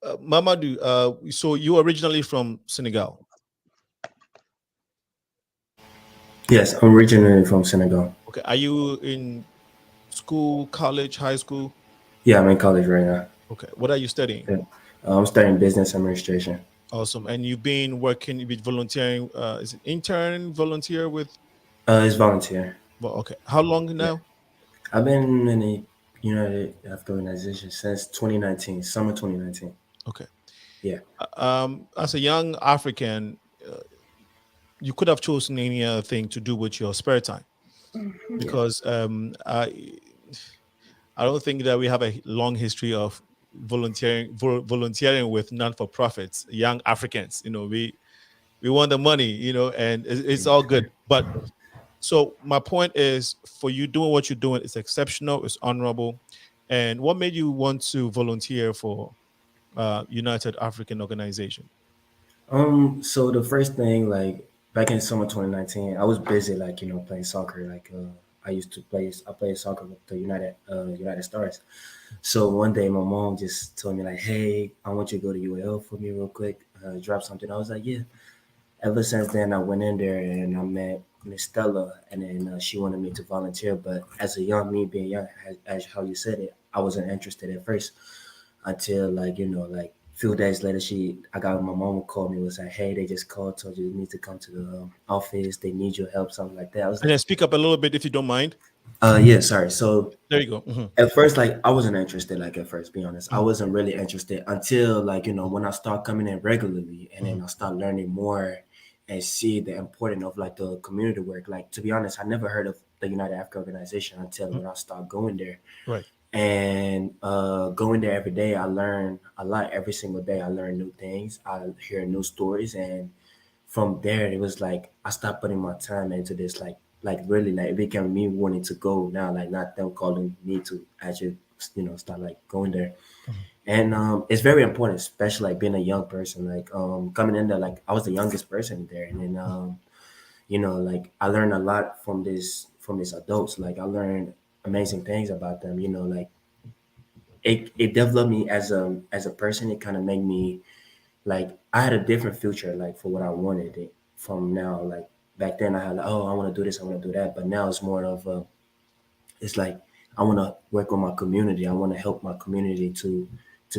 Mamadou, so you originally from Senegal? Yes, I'm originally from Senegal. Okay. Are you in school, college, high school? Yeah, I'm in college right now. Okay. What are you studying? Yeah. I'm studying business administration. Awesome. And you've been working with volunteering, is it intern, volunteer with? It's volunteer. Well, okay. How long now? Yeah. I've been in the United African Organization since 2019, summer 2019. Okay. Yeah. As a young African, you could have chosen any other thing to do with your spare time, because I don't think that we have a long history of volunteering with non-for-profits, young Africans. We want the money, and it's all good. But so my point is, for you doing what you're doing, it's exceptional, it's honorable. And what made you want to volunteer for United African Organization? So the first thing, like back in summer 2019, I was busy, like, playing soccer. Like I played soccer with the United Stars. So one day my mom just told me, like, hey, I want you to go to UAL for me real quick, drop something. I was like, yeah. Ever since then, I went in there and I met Miss Stella, and then she wanted me to volunteer. But as a being young, as how you said it, I wasn't interested at first until, like, like a few days later, my mom called me and was like, hey, they just told you need to come to the office. They need your help, something like that. I was like, and speak up a little bit if you don't mind. Yeah, sorry. So there you go. At first, like, I wasn't interested, like, at first, be honest. I wasn't really interested until, like, when I start coming in regularly, and then I start learning more and see the importance of, like, the community work. Like, to be honest, I never heard of the United African Organization until when I started going there. Right. And going there every day, I learn a lot. Every single day, I learn new things. I hear new stories. And from there, it was like I stopped putting my time into this, like really, like, it became me wanting to go now, like, not them calling me to actually, start, like, going there. And it's very important, especially, like, being a young person, like, coming in there, like, I was the youngest person there. And then, like, I learned a lot from these adults. Like, I learned amazing things about them, like, it developed me as a person. It kind of made me, like, I had a different future, like, for what I wanted it from now. Like, back then I had, like, oh, I want to do this, I want to do that. But now it's more of it's like, I want to work with my community. I want to help my community to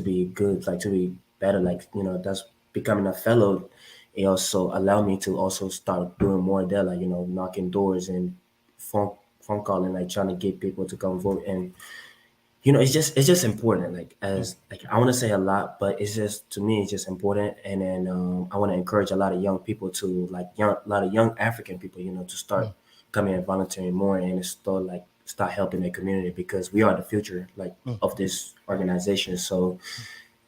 be good, like, to be better. Like, that's becoming a fellow. It also allowed me to also start doing more there, like, knocking doors and phone calling, like, trying to get people to come vote. And it's just important. Like, as, like, I want to say a lot, but it's just, to me, it's just important. And then I want to encourage a lot of young people to, like, a lot of young African people, to start coming and volunteering more and start helping their community, because we are the future, like, of this organization. So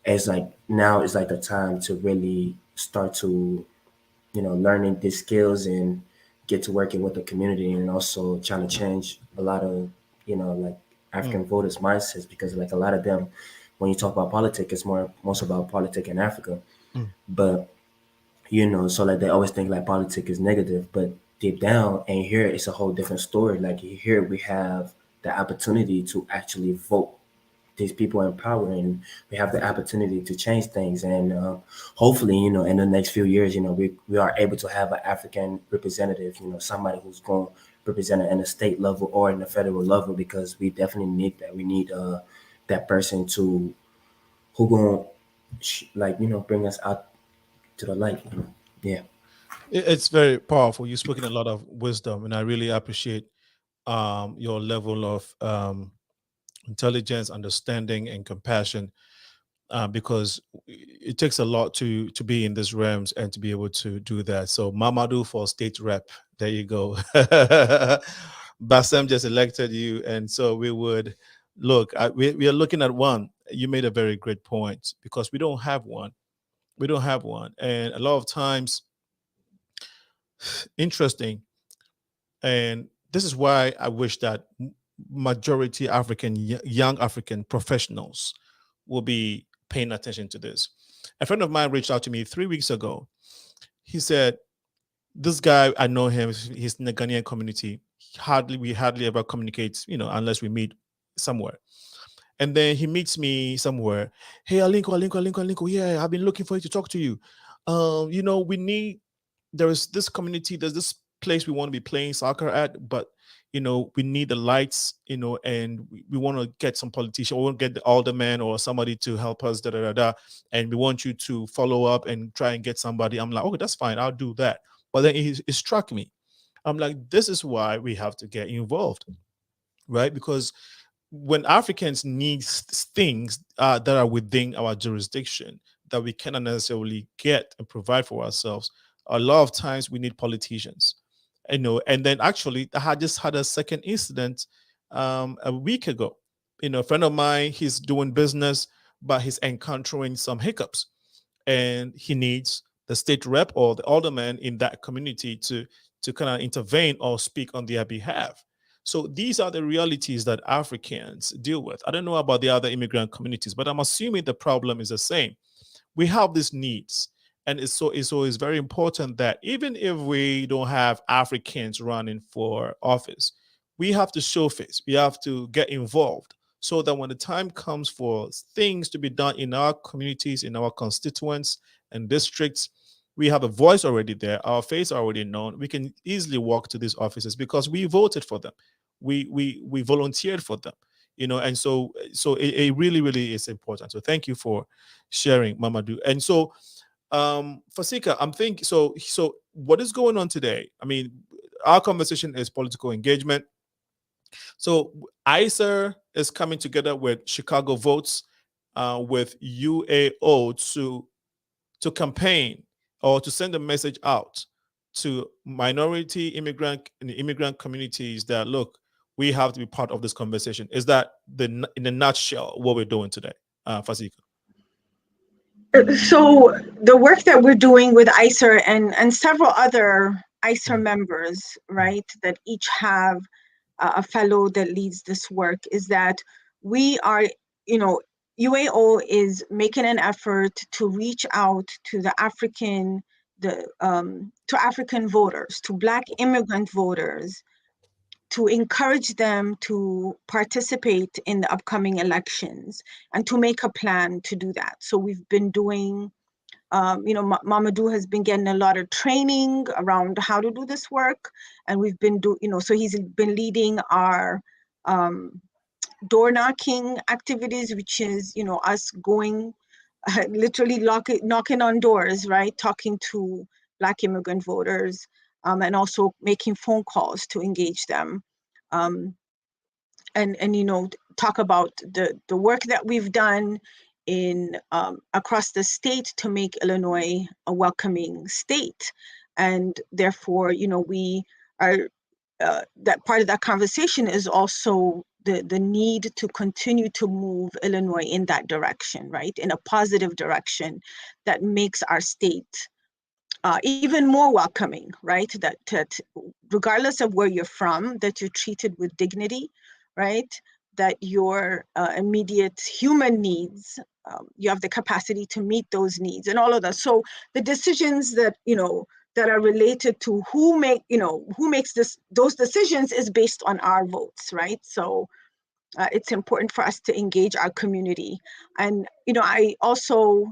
it's like, now is like the time to really start to, learning these skills and get to working with the community, and also trying to change a lot of, like, African voters' mindsets, because, like, a lot of them, when you talk about politics, it's most about politics in Africa. But, so, like, they always think, like, politics is negative, but deep down, and here it's a whole different story. Like, here we have the opportunity to actually vote these people in power, and we have the opportunity to change things. And hopefully, in the next few years, we are able to have an African representative, somebody who's going to represent it in the state level or in the federal level, because we definitely need that. We need that person who going to, like, bring us out to the light. Yeah. It's very powerful. You've spoken a lot of wisdom, and I really appreciate your level of intelligence, understanding, and compassion, because it takes a lot to be in these realms and to be able to do that. So Mamadou for state rep, there you go. Bassem just elected you, and so we would Look, we are looking at one. You made a very great point, because we don't have one. We don't have one. And a lot of times, interesting. And this is why I wish that majority African, young African professionals will be paying attention to this. A friend of mine reached out to me 3 weeks ago. He said, this guy, I know him, he's in the Ghanaian community. We hardly ever communicate, unless we meet somewhere. And then he meets me somewhere. Hey, Alinko, yeah, I've been looking for you to talk to you. There is this community, there's this place we want to be playing soccer at, but we need the lights, and we want to get some politician, we want to get the alderman or somebody to help us, and we want you to follow up and try and get somebody. I'm like, okay, that's fine, I'll do that. But then it struck me. I'm like, this is why we have to get involved, right? Because when Africans need things that are within our jurisdiction that we cannot necessarily get and provide for ourselves, a lot of times we need politicians, and then actually I just had a second incident a week ago. A friend of mine, he's doing business, but he's encountering some hiccups, and he needs the state rep or the alderman in that community to kind of intervene or speak on their behalf. So these are the realities that Africans deal with. I don't know about the other immigrant communities, but I'm assuming the problem is the same. We have these needs. And it's very important that even if we don't have Africans running for office, we have to show face. We have to get involved, so that when the time comes for things to be done in our communities, in our constituents and districts, we have a voice already there. Our face already known. We can easily walk to these offices because we voted for them. We volunteered for them. And so it really, really is important. So thank you for sharing, Mamadou. And so, Fasika, I'm thinking, so what is going on today? I mean, our conversation is political engagement. So ICER is coming together with Chicago Votes, with UAO to campaign or to send a message out to minority immigrant communities that, look, we have to be part of this conversation. Is that in a nutshell what we're doing today, Fasika? So the work that we're doing with ICER and several other ICER members, right, that each have a fellow that leads this work, is that we are, UAO is making an effort to reach out to the African voters, to Black immigrant voters, to encourage them to participate in the upcoming elections and to make a plan to do that. So we've been doing, Mamadou has been getting a lot of training around how to do this work. And we've been so he's been leading our door knocking activities, which is, us going, literally knocking on doors, right? Talking to Black immigrant voters, and also making phone calls to engage them, and talk about the work that we've done in across the state to make Illinois a welcoming state, and therefore, we are that part of that conversation is also the need to continue to move Illinois in that direction, right, in a positive direction that makes our state even more welcoming, right? That regardless of where you're from, that you're treated with dignity, right? That your immediate human needs, you have the capacity to meet those needs and all of that. So the decisions that, that are related to who makes those decisions is based on our votes, right? So it's important for us to engage our community. And, I also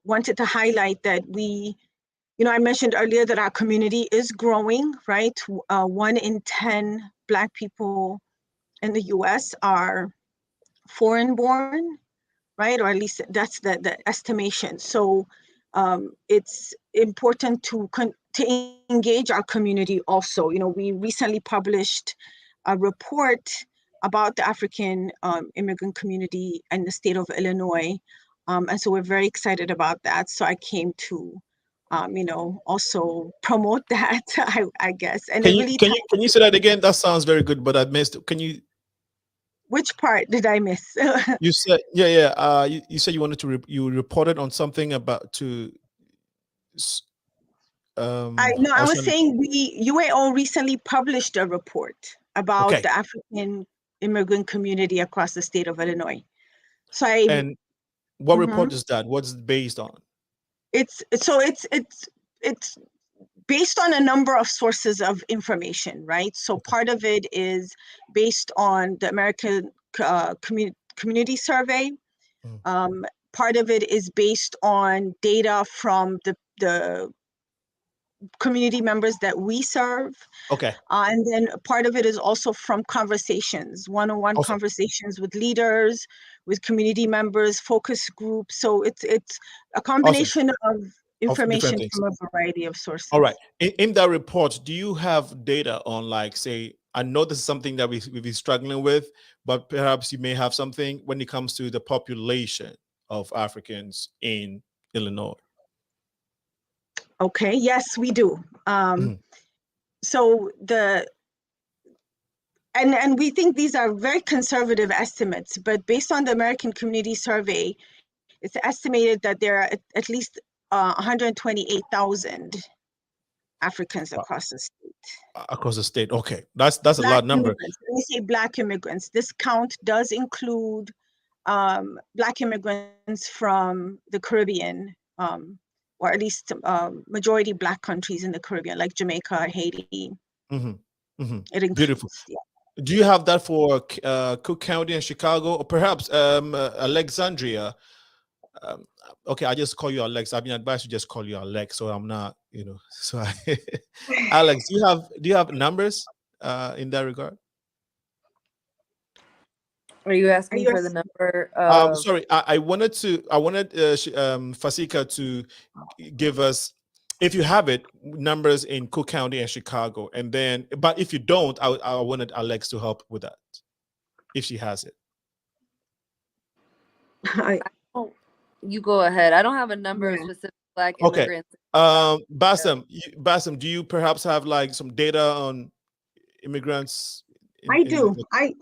wanted to highlight that I mentioned earlier that our community is growing, right? 1 in 10 Black people in the US are foreign born, right? Or at least that's the estimation. So it's important to engage our community also. We recently published a report about the African immigrant community in the state of Illinois. And so we're very excited about that. So I came to, also promote that, I guess. And Can you say that again? That sounds very good, but I missed. Can you? Which part did I miss? You said, you said you wanted to, you reported on something about to, I was was saying UAO recently published a report about okay. the African immigrant community across the state of Illinois. So And what report is that? What's it based on? It's based on a number of sources of information, right? So part of it is based on the American Community Survey. Part of it is based on data from the community members that we serve. Okay. And then part of it is also from conversations, one-on-one conversations with leaders, with community members, focus groups. So it's a combination of information from a variety of sources. All right. In that report, do you have data on, like, say, I know this is something that we've been struggling with, but perhaps you may have something when it comes to the population of Africans in Illinois? Okay, yes, we do. So and we think these are very conservative estimates, but based on the American Community Survey, it's estimated that there are at least 128,000 Africans across the state. Across the state, okay, that's a lot number. When we say Black immigrants, this count does include Black immigrants from the Caribbean, or at least majority Black countries in the Caribbean, like Jamaica, Haiti. It includes, beautiful. Yeah. Do you have that for Cook County and Chicago, or perhaps Alexandria? Okay, I just call you Alex. I've been advised to just call you Alex, so I'm not, So Alex, do you have numbers in that regard? Are you asking for the number? Sorry, I wanted Fasika to give us, if you have it, numbers in Cook County and Chicago, and then, but if you don't, I wanted Alex to help with that, if she has it. You go ahead. I don't have a number of specific Black immigrants. Okay. Bassem, do you perhaps have like some data on immigrants? I do. I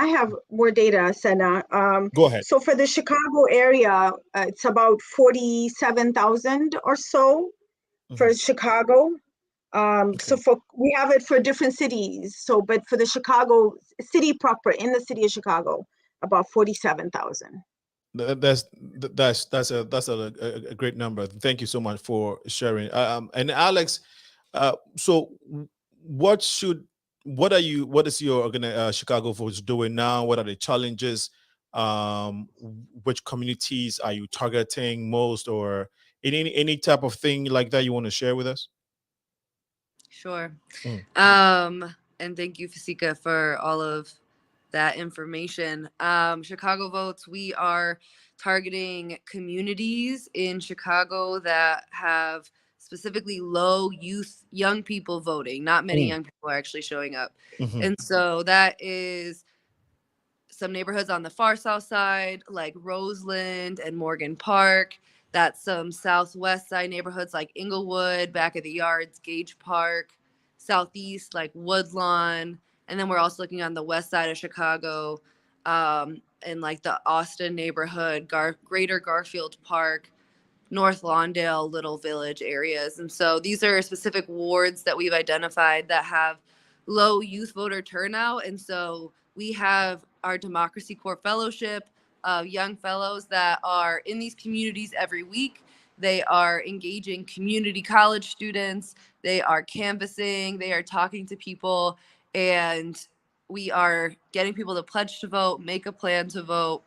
have more data, Senna. Go ahead. So for the Chicago area, it's about 47,000 or so for Chicago. So we have it for different cities. So, but for the Chicago city proper, in the city of Chicago, about 47,000. That's a great number. Thank you so much for sharing. And Alex, so what is your Chicago Votes doing now? What are the challenges? Which communities are you targeting most, or any type of thing like that you want to share with us? Sure. And thank you, Fasika, for all of that information. Chicago Votes, we are targeting communities in Chicago that have specifically low young people voting. Not many young people are actually showing up. And so that is some neighborhoods on the far south side, like Roseland and Morgan Park. That's some southwest side neighborhoods like Inglewood, Back of the Yards, Gage Park, southeast like Woodlawn. And then we're also looking on the west side of Chicago, in like the Austin neighborhood, Greater Garfield Park, North Lawndale, Little Village areas. And so these are specific wards that we've identified that have low youth voter turnout. And so we have our Democracy Corps Fellowship of young fellows that are in these communities every week. They are engaging community college students. They are canvassing. They are talking to people. And we are getting people to pledge to vote, make a plan to vote,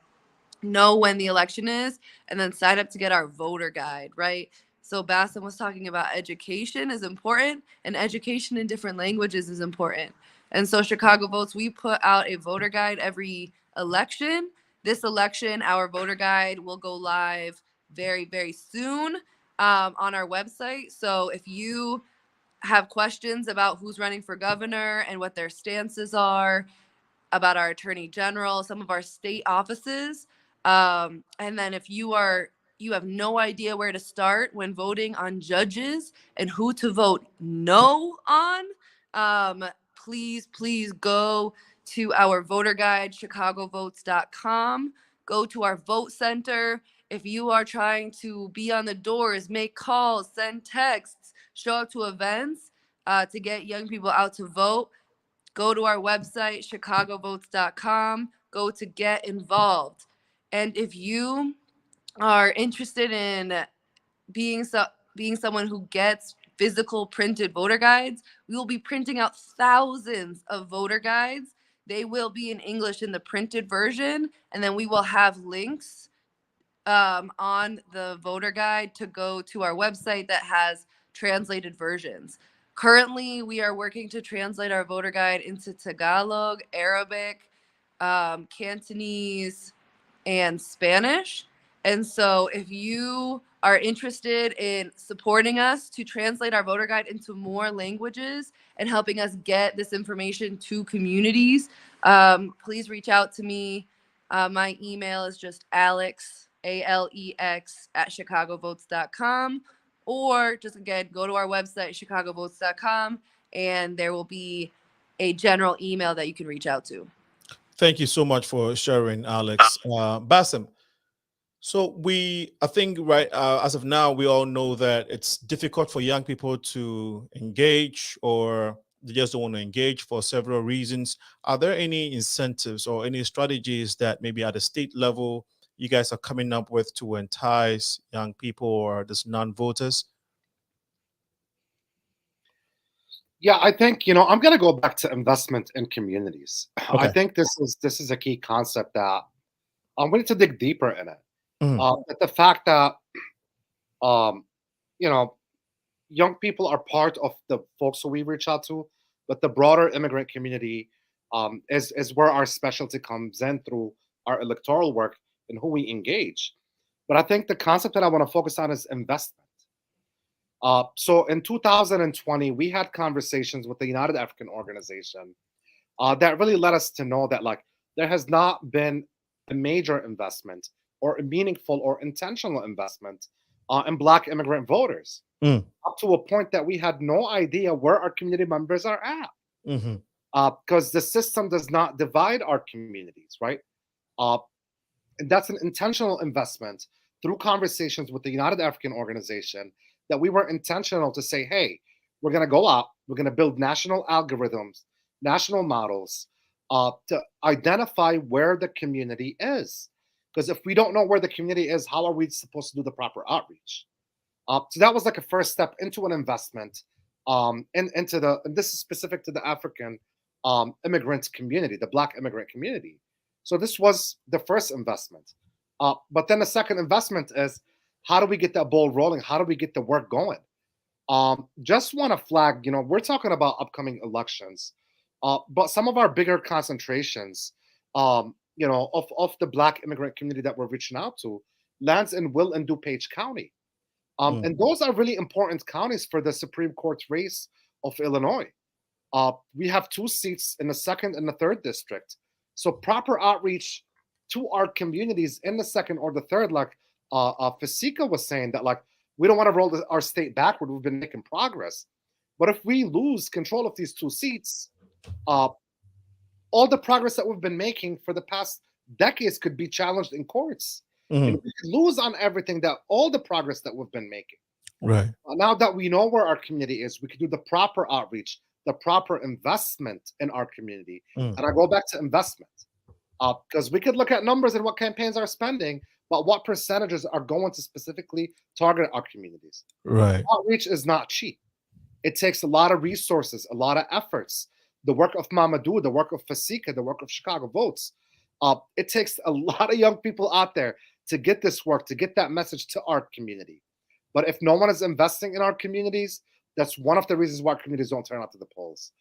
know when the election is, and then sign up to get our voter guide, right? So Bassem was talking about education is important, and education in different languages is important. And so Chicago Votes, we put out a voter guide every election. This election, our voter guide will go live very, very soon on our website. So if you have questions about who's running for governor and what their stances are, about our attorney general, some of our state offices, and then if you have no idea where to start when voting on judges and who to vote no on, please go to our voter guide, chicagovotes.com. Go to our vote center. If you are trying to be on the doors, make calls, send texts, show up to events to get young people out to vote, go to our website, chicagovotes.com. Go to get involved. And if you are interested in being someone who gets physical printed voter guides, we will be printing out thousands of voter guides. They will be in English in the printed version, and then we will have links on the voter guide to go to our website that has translated versions. Currently, we are working to translate our voter guide into Tagalog, Arabic, Cantonese, and Spanish. And so if you are interested in supporting us to translate our voter guide into more languages and helping us get this information to communities, please reach out to me. My email is just Alex, ALEX, @chicagovotes.com. Or just, again, go to our website, chicagovotes.com, and there will be a general email that you can reach out to. Thank you so much for sharing, Alex. Bassem, so I think as of now, we all know that it's difficult for young people to engage, or they just don't want to engage for several reasons. Are there any incentives or any strategies that maybe at the state level you guys are coming up with to entice young people or just non-voters? Yeah, I think, I'm going to go back to investment in communities. Okay. I think this is a key concept that I'm going to dig deeper in it. But the fact that, young people are part of the folks who we reach out to, but the broader immigrant community is where our specialty comes in through our electoral work and who we engage. But I think the concept that I want to focus on is investment. So in 2020, we had conversations with the United African Organization that really led us to know that there has not been a major investment or a meaningful or intentional investment in Black immigrant voters, up to a point that we had no idea where our community members are at, because the system does not divide our communities, right? And that's an intentional investment through conversations with the United African Organization, that we were intentional to say, hey, we're going to go out, we're going to build national algorithms, national models to identify where the community is. Because if we don't know where the community is, how are we supposed to do the proper outreach? So that was like a first step into an investment and this is specific to the African immigrant community, the Black immigrant community. So this was the first investment. But then the second investment is, how do we get that ball rolling? How do we get the work going? Just want to flag, we're talking about upcoming elections, but some of our bigger concentrations, of the Black immigrant community that we're reaching out to lands in Will and DuPage County. And those are really important counties for the Supreme Court race of Illinois. We have 2 seats in the 2nd and the 3rd district. So proper outreach to our communities in the 2nd or the 3rd, like Fasika was saying, that we don't want to roll our state backward. We've been making progress. But if we lose control of these 2 seats, all the progress that we've been making for the past decades could be challenged in courts. And we could lose on everything, that all the progress that we've been making. Right. Now that we know where our community is, we could do the proper outreach, the proper investment in our community. And I go back to investment, because we could look at numbers and what campaigns are spending, but what percentages are going to specifically target our communities. Right. Outreach is not cheap. It takes a lot of resources, a lot of efforts. The work of Mamadou, the work of Fasika, the work of Chicago Votes. It takes a lot of young people out there to get this work, to get that message to our community. But if no one is investing in our communities, that's one of the reasons why communities don't turn out to the polls.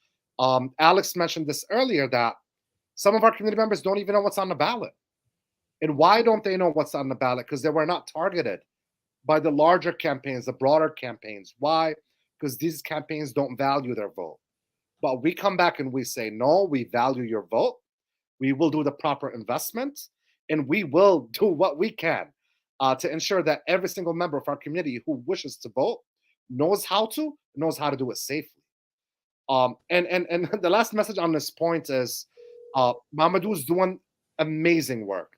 Alex mentioned this earlier, that some of our community members don't even know what's on the ballot. And why don't they know what's on the ballot? Because they were not targeted by the larger campaigns, the broader campaigns. Why? Because these campaigns don't value their vote. But we come back and we say, no, we value your vote. We will do the proper investment, and we will do what we can to ensure that every single member of our community who wishes to vote knows how to do it safely. And the last message on this point is, Mamadou is doing amazing work.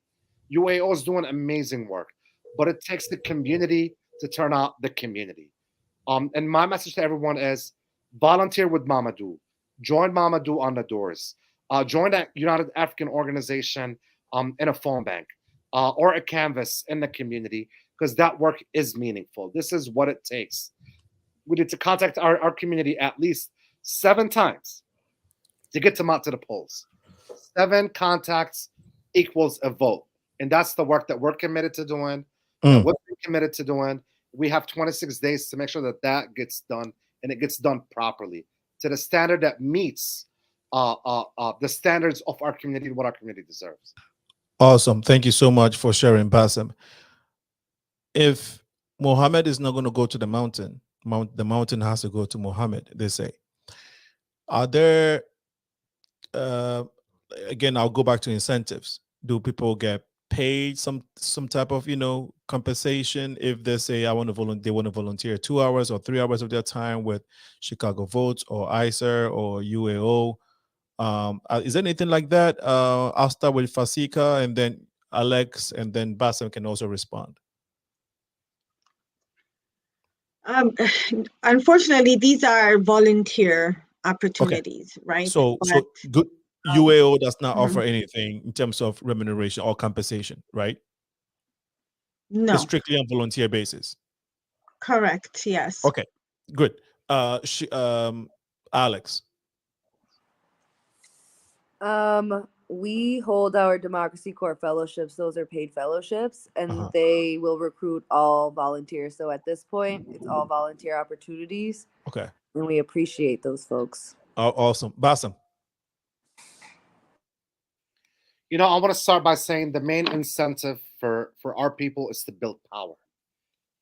UAO is doing amazing work, but it takes the community to turn out the community. And my message to everyone is volunteer with Mamadou. Join Mamadou on the doors. Join that United African organization in a phone bank or a canvas in the community, because that work is meaningful. This is what it takes. We need to contact our community at least 7 times to get them out to the polls. 7 contacts equals a vote. And that's the work that we're committed to doing, that we're committed to doing. We have 26 days to make sure that that gets done, and it gets done properly to the standard that meets the standards of our community and what our community deserves. Awesome. Thank you so much for sharing, Bassem. If Mohammed is not going to go to the mountain, the mountain has to go to Mohammed, they say. Are there, again, I'll go back to incentives. Do people get paid some type of, compensation if they say they want to volunteer 2 hours or 3 hours of their time with Chicago Votes or ICER or UAO? Is there anything like that? I'll start with Fasika, and then Alex, and then Bassem can also respond. Unfortunately, these are volunteer opportunities, right? So good. UAO does not offer anything in terms of remuneration or compensation, right? No. It's strictly on volunteer basis. Correct. Yes. Okay. Good. Alex. We hold our Democracy Corps fellowships. Those are paid fellowships, and they will recruit all volunteers. So at this point, it's all volunteer opportunities. Okay. And we appreciate those folks. Awesome. Bassem. I want to start by saying the main incentive for our people is to build power.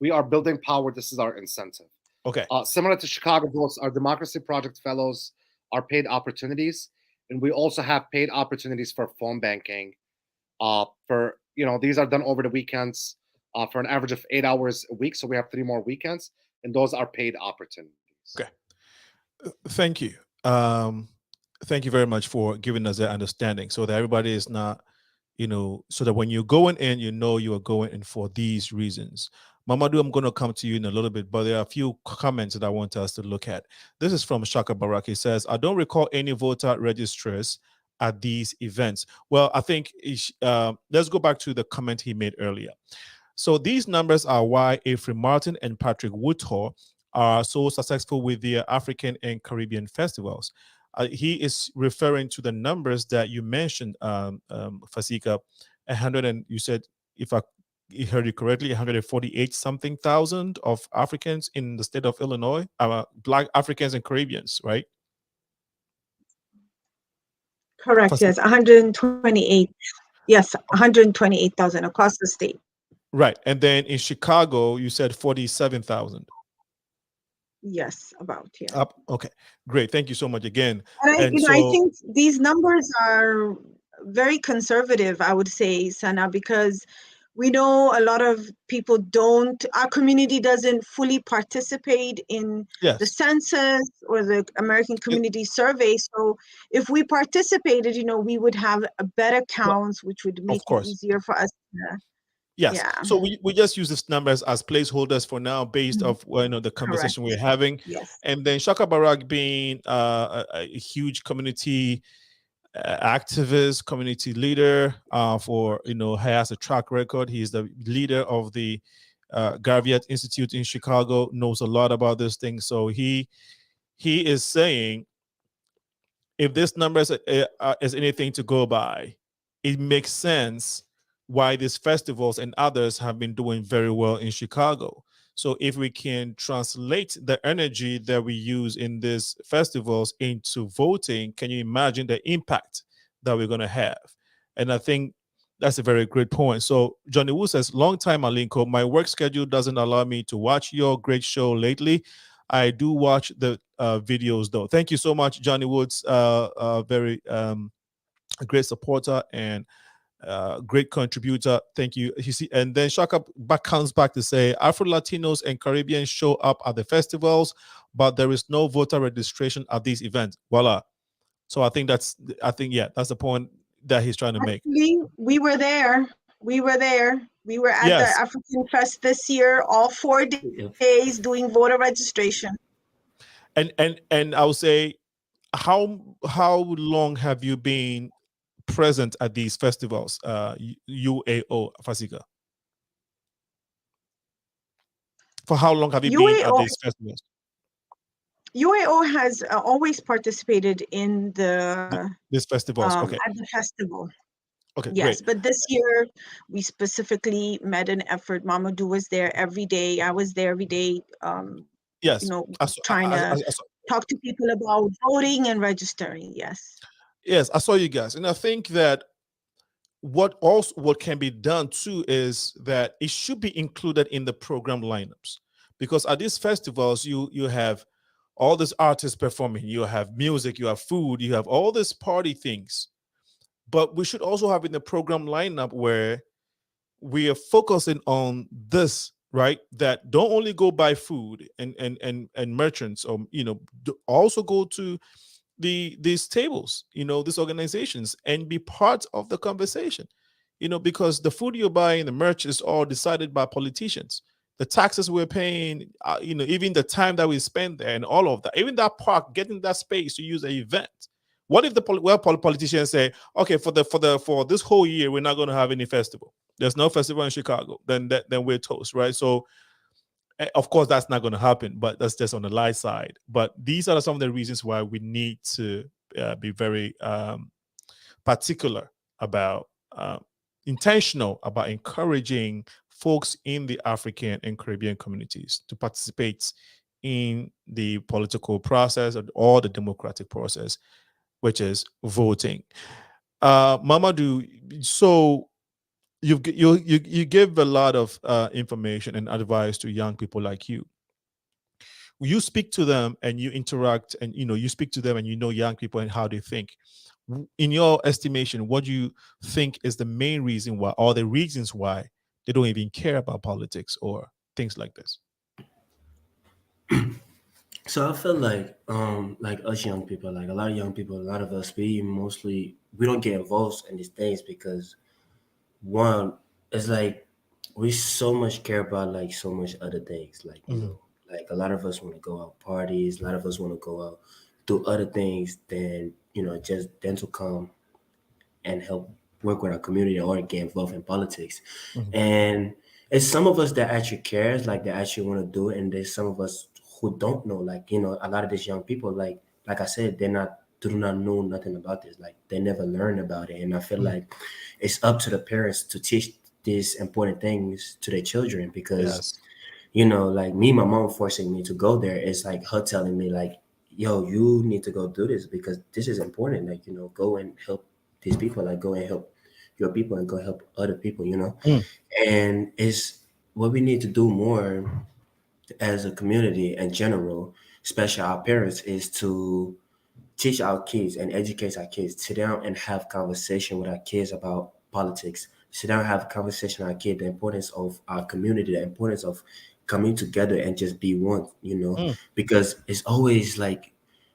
We are building power. This is our incentive. Okay. Similar to Chicago Votes, our Democracy Project fellows are paid opportunities. And we also have paid opportunities for phone banking. These are done over the weekends for an average of 8 hours a week. So we have 3 more weekends, and those are paid opportunities. Okay. Thank you. Thank you very much for giving us that understanding, so that everybody is not, so that when you're going in, you are going in for these reasons. Mamadou, I'm going to come to you in a little bit, but there are a few comments that I want us to look at. This is from Shaka Barak. He says, I don't recall any voter registrars at these events. Well, I think let's go back to the comment he made earlier. So these numbers are why Ephraim Martin and Patrick Woodhaw are so successful with the African and Caribbean festivals. He is referring to the numbers that you mentioned, Fasika, 100, and you said, if I heard you correctly, 148 something thousand of Africans in the state of Illinois, Black Africans and Caribbeans, right? Correct. Fasika. Yes, 128. Yes, 128,000 across the state. Right, and then in Chicago, you said 47,000. Yes, about yeah. Okay, great. Thank you so much again. And I think these numbers are very conservative, I would say, Sana, because we know a lot of people our community doesn't fully participate in the census or the American Community Survey. So if we participated, we would have a better counts, which would make it easier for us to. Yes. Yeah. So we just use these numbers as placeholders for now, based off the conversation we're having. Yes. And then Shaka Barak being a huge community activist, community leader, he has a track record. He's the leader of the Garviat Institute in Chicago, knows a lot about this thing. So he is saying, if this number is anything to go by, it makes sense why these festivals and others have been doing very well in Chicago. So if we can translate the energy that we use in these festivals into voting, can you imagine the impact that we're going to have? And I think that's a very great point. So Johnny Wu says, long time, Alinko, my work schedule doesn't allow me to watch your great show lately. I do watch the videos though. Thank you so much, Johnny Woods, very great supporter and great contributor. Thank you. You see, and then Shaka comes back to say, Afro Latinos and Caribbeans show up at the festivals, but there is no voter registration at these events. Voila. So I think that's the point that he's trying to make. Actually, we were there. We were there. We were at the Yes. African Fest this year, all 4 days doing voter registration. And I would say, how long have you been present at these festivals, UAO, Fasika? For how long have you been at these festivals? UAO has always participated in these festivals. Okay. At the festival. Okay. Yes, Great. but this year we specifically made an effort. Mamadou was there every day. I was there every day. Yes. You know, trying to talk to people about voting and registering. Yes. Yes, I saw you guys, and I think that what can be done too is that it should be included in the program lineups, because at these festivals you have all these artists performing, you have music, you have food, you have all these party things, but we should also have in the program lineup where we are focusing on this, right? That don't only go buy food and merchants, or also go to these tables, these organizations, and be part of the conversation, because the food you're buying, the merch, is all decided by politicians. The taxes we're paying, even the time that we spend there and all of that, even that park, getting that space to use an event. What if the politicians say, okay, for this whole year we're not going to have any festival? There's no festival in Chicago. Then we're toast, right? So of course that's not going to happen, but that's just on the light side. But these are some of the reasons why we need to be very particular about, intentional about encouraging folks in the African and Caribbean communities to participate in the political process or the democratic process, which is voting. Mamadou, so you give a lot of information and advice to young people like you. You speak to them and you interact, and you speak to them and young people and how they think. In your estimation, what do you think is the main reason why, or the reasons why, they don't even care about politics or things like this? So I feel like us young people, like a lot of young people, a lot of us, we don't get involved in these things because, one, it's like we so much care about like so much other things, like like a lot of us want to go out parties, a lot of us want to go out do other things than just to come and help work with our community or get involved in politics. And it's some of us that actually cares, like they actually want to do it, and there's some of us who don't know, like a lot of these young people, like I said, do not know nothing about this, like they never learn about it. And I feel like it's up to the parents to teach these important things to their children, because like me, my mom forcing me to go there, it's like her telling me like, yo, you need to go do this because this is important, like go and help these people, like go and help your people and go help other people, and it's what we need to do more as a community in general, especially our parents, is to teach our kids and educate our kids, sit down and have conversation with our kids about politics, sit down and have a conversation with our kids, the importance of our community, the importance of coming together and just be one, because it's always like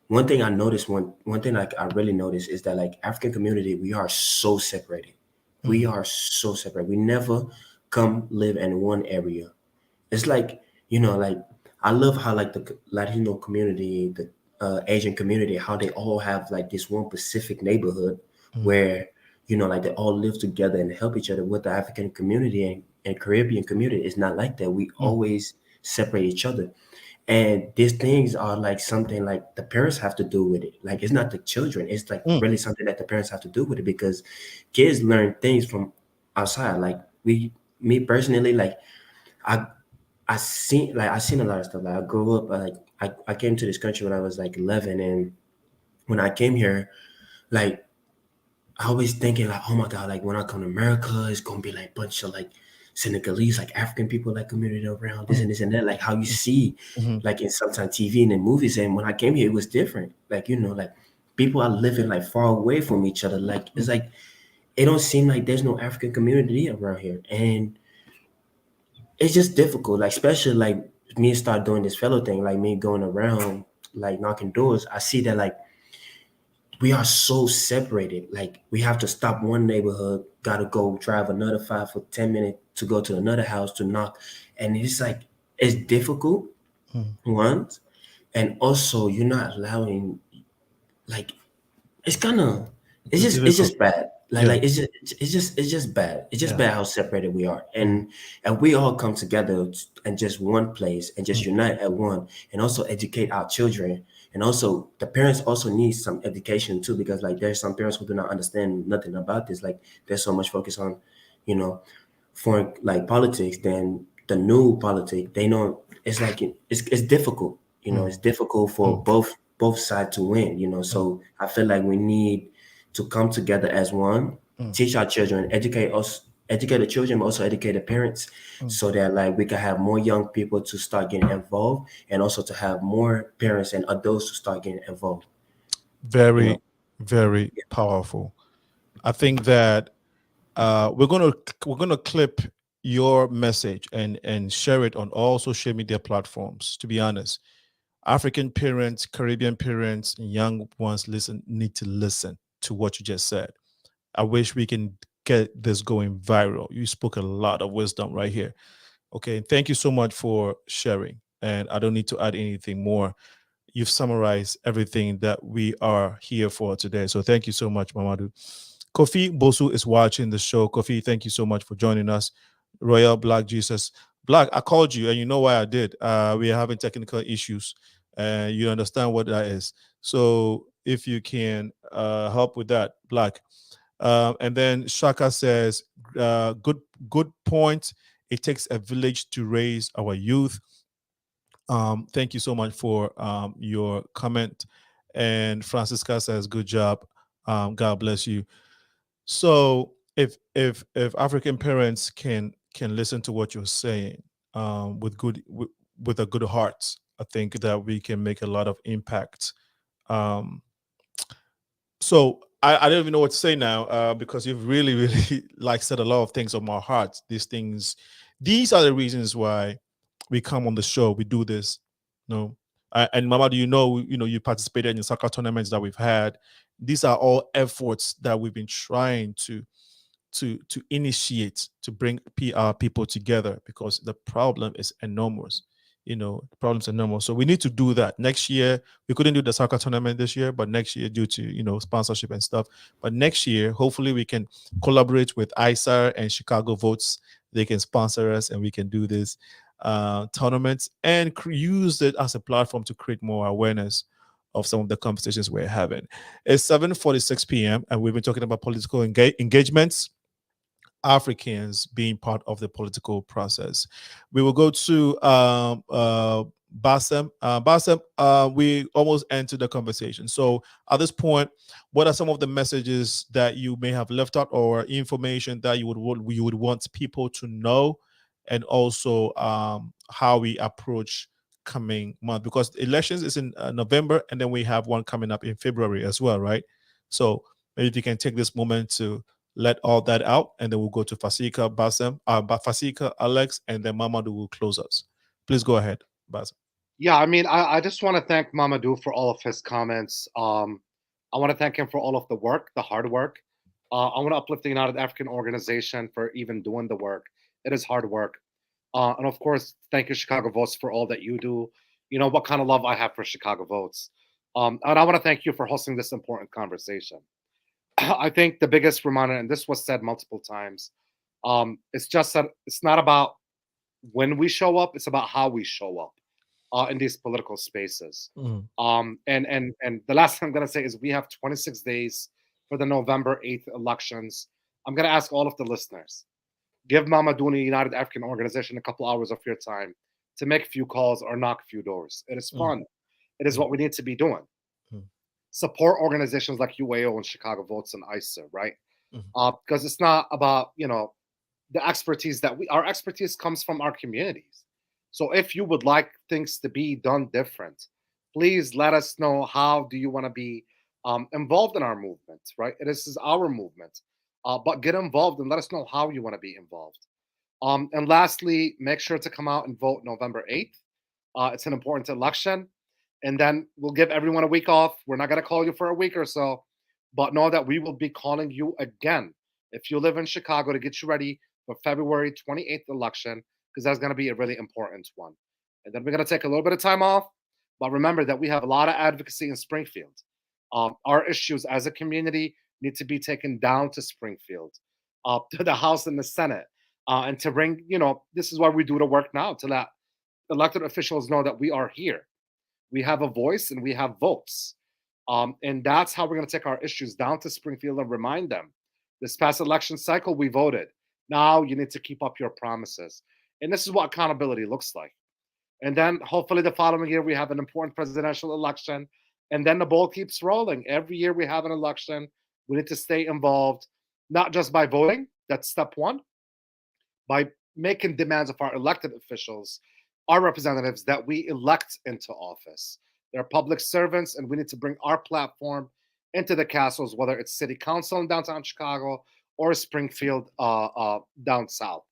one thing I noticed, one thing like I really noticed is that like African community, we are so separated. We are so separate. We never come live in one area. It's like, like I love how like the Latino community, the Asian community, how they all have like this one specific neighborhood where, like they all live together and help each other. With the African community and Caribbean community, it's not like that. We always separate each other. And these things are like something like the parents have to do with it. Like it's not the children. It's like really something that the parents have to do with it, because kids learn things from outside. Like me personally, like I seen a lot of stuff. Like I grew up, like I came to this country when I was like 11, and when I came here, like I always thinking like, oh my God, like when I come to America, it's gonna be like a bunch of like Senegalese, like African people, like community around this and this and that, like how you see like in sometimes TV and in movies. And when I came here, it was different. Like, like people are living like far away from each other. Like it's like it don't seem like there's no African community around here. And it's just difficult, like especially like me start doing this fellow thing, like me going around like knocking doors. I see that like we are so separated. Like we have to stop one neighborhood, gotta go drive another 5 or 10 minutes to go to another house to knock. And it's like, it's difficult, one. And also you're not allowing, like, it's kind of, it's just bad. Like it's just bad. It's just bad how separated we are. And we all come together and just one place and just unite at one, and also educate our children. And also the parents also need some education too, because like there's some parents who do not understand nothing about this. Like there's so much focus on, you know, foreign like politics than the new politics. They know it's like it's difficult. You know, it's difficult for both sides to win. You know, so I feel like we need to come together as one, teach our children, educate the children, but also educate the parents, so that like we can have more young people to start getting involved, and also to have more parents and adults to start getting involved. Very, very powerful. I think that we're gonna clip your message and share it on all social media platforms. To be honest, African parents, Caribbean parents, and young ones need to listen to what you just said. I wish we can get this going viral. You spoke a lot of wisdom right here. Okay, thank you so much for sharing. And I don't need to add anything more. You've summarized everything that we are here for today. So thank you so much, Mamadou. Kofi Bosu is watching the show. Kofi, thank you so much for joining us. Royal Black Jesus. Black, I called you, and you know why I did. We are having technical issues. You understand what that is. So if you can help with that, Black. And then Shaka says, good point. It takes a village to raise our youth. Thank you so much for your comment. And Francisca says, good job. God bless you. So if African parents can listen to what you're saying with a good heart, I think that we can make a lot of impact. So I don't even know what to say now, because you've really, really like said a lot of things on my heart. These are the reasons why we come on the show. We do this, and Mama, do you know you participated in the soccer tournaments that we've had. These are all efforts that we've been trying to initiate, to bring our people together, because the problem is enormous. The problems are enormous. So we need to do that. Next year, we couldn't do the soccer tournament this year, but next year, due to sponsorship and stuff. But next year, hopefully we can collaborate with ISAR and Chicago Votes. They can sponsor us and we can do this tournaments and use it as a platform to create more awareness of some of the conversations we're having. It's 7:46 p.m. and we've been talking about political engagements, Africans being part of the political process. We will go to Bassem. Bassem, we almost entered the conversation. So at this point, what are some of the messages that you may have left out, or information that you would want people to know, and also how we approach coming month? Because elections is in November, and then we have one coming up in February as well, right? So maybe if you can take this moment to let all that out, and then we'll go to Fasika, Bassem, Fasika, Alex, and then Mamadou will close us. Please go ahead, Bassem. Yeah, I mean, I just want to thank Mamadou for all of his comments. I want to thank him for all of the work, the hard work. I want to uplift the United African Organization for even doing the work. It is hard work. And of course, thank you, Chicago Votes, for all that you do. You know what kind of love I have for Chicago Votes. And I want to thank you for hosting this important conversation. I think the biggest reminder, and this was said multiple times, it's just that it's not about when we show up, it's about how we show up in these political spaces. And the last thing I'm going to say is we have 26 days for the November 8th elections. I'm going to ask all of the listeners, give Mamadou and the United African Organization a couple hours of your time to make a few calls or knock a few doors. It is fun. It is what we need to be doing. Support organizations like UAO and Chicago Votes and ISA, right? Because it's not about, the expertise our expertise comes from our communities. So if you would like things to be done different, please let us know, how do you want to be involved in our movement, right? This is our movement, but get involved and let us know how you want to be involved. And lastly, make sure to come out and vote November 8th. It's an important election. And then we'll give everyone a week off. We're not going to call you for a week or so. but know that we will be calling you again if you live in Chicago to get you ready for February 28th election, because that's going to be a really important one. And then we're going to take a little bit of time off, but remember that we have a lot of advocacy in Springfield. Our issues as a community need to be taken down to Springfield, to the House and the Senate, and to bring, this is why we do the work now, to let elected officials know that we are here. We have a voice and we have votes. And that's how we're going to take our issues down to Springfield and remind them. This past election cycle, we voted. Now you need to keep up your promises. And this is what accountability looks like. And then hopefully the following year, we have an important presidential election. And then the ball keeps rolling. Every year we have an election. We need to stay involved, not just by voting. That's step one. By making demands of our elected officials, our representatives that we elect into office. They're public servants, and we need to bring our platform into the castles, whether it's city council in downtown Chicago or Springfield down south,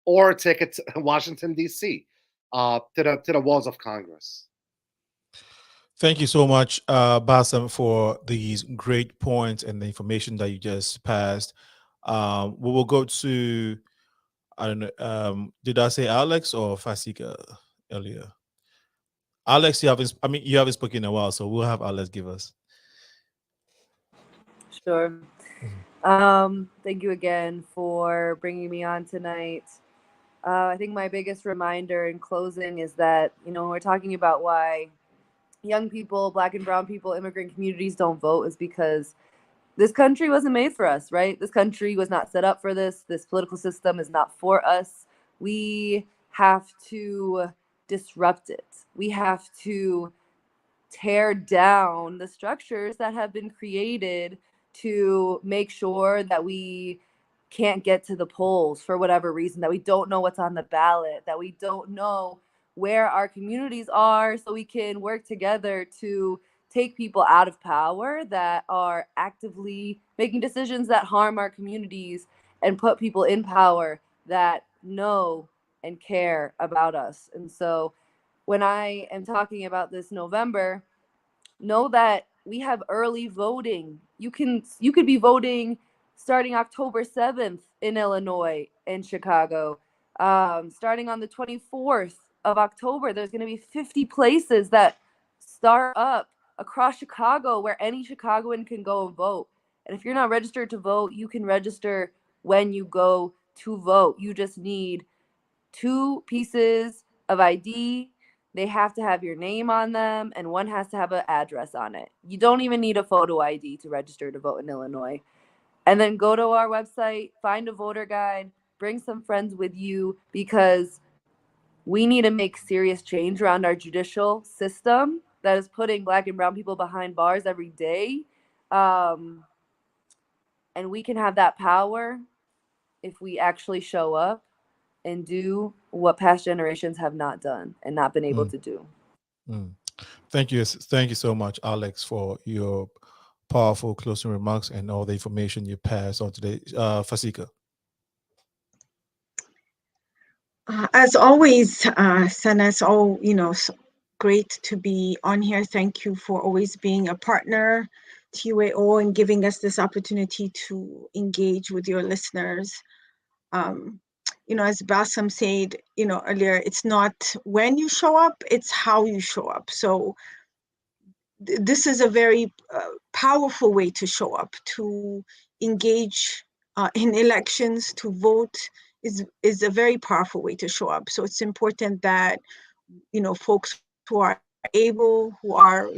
or take it to Washington, D.C., to the walls of Congress. Thank you so much, Bassem, for these great points and the information that you just passed. We will go to, I don't know, did I say Alex or Fasika earlier? Alex, you haven't spoken in a while, so we'll have Alex give us. Sure. Thank you again for bringing me on tonight. I think my biggest reminder in closing is that, we're talking about why young people, Black and brown people, immigrant communities don't vote is because this country wasn't made for us, right? This country was not set up for this. This political system is not for us. We have to disrupt it. We have to tear down the structures that have been created to make sure that we can't get to the polls for whatever reason, that we don't know what's on the ballot, that we don't know where our communities are, so we can work together to take people out of power that are actively making decisions that harm our communities and put people in power that know and care about us. And so when I am talking about this November, know that we have early voting. You could be voting starting October 7th in Illinois and Chicago. Starting on the 24th of October, there's going to be 50 places that start up across Chicago where any Chicagoan can go and vote. And if you're not registered to vote, you can register when you go to vote. You just need 2 pieces of ID. They have to have your name on them, and one has to have an address on it. You don't even need a photo ID to register to vote in Illinois. And then go to our website, find a voter guide, bring some friends with you, because we need to make serious change around our judicial system that is putting Black and brown people behind bars every day. And we can have that power if we actually show up and do what past generations have not done and not been able to do. Thank you so much, Alex, for your powerful closing remarks and all the information you passed on today. Fasika. As always, Sana, it's all so great to be on here. Thank you for always being a partner to UAO and giving us this opportunity to engage with your listeners. As Bassem said, earlier, it's not when you show up, it's how you show up. So this is a very powerful way to show up, to engage in elections, to vote is a very powerful way to show up. So it's important that, folks who are able, who are,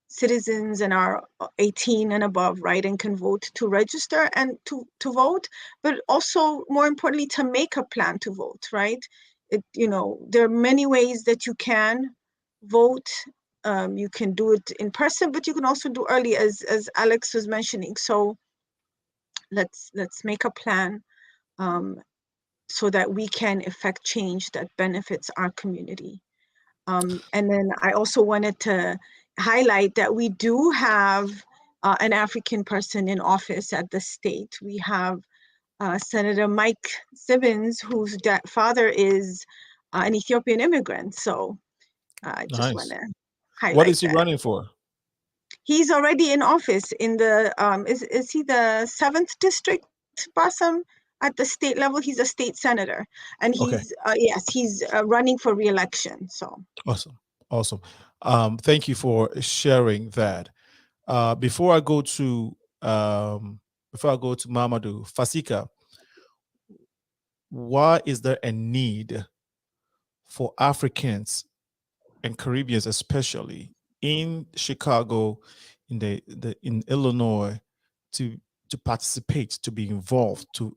citizens and are 18 and above, right, and can vote, to register and to vote, but also more importantly, to make a plan to vote, right? There are many ways that you can vote. You can do it in person, but you can also do early, as Alex was mentioning. So let's make a plan so that we can effect change that benefits our community. And then I also wanted to highlight that we do have an African person in office at the state. We have Senator Mike Sibbins, whose father is an Ethiopian immigrant. So I just want to highlight What is he that. running for? He's already in office in the is he the 7th district, Bassam, at the state level? He's a state senator, and he's yes, he's running for re-election. So awesome. Thank you for sharing that. Before I go to Mamadou, Fasika, why is there a need for Africans and Caribbeans, especially in Chicago, in Illinois, to participate, to be involved, to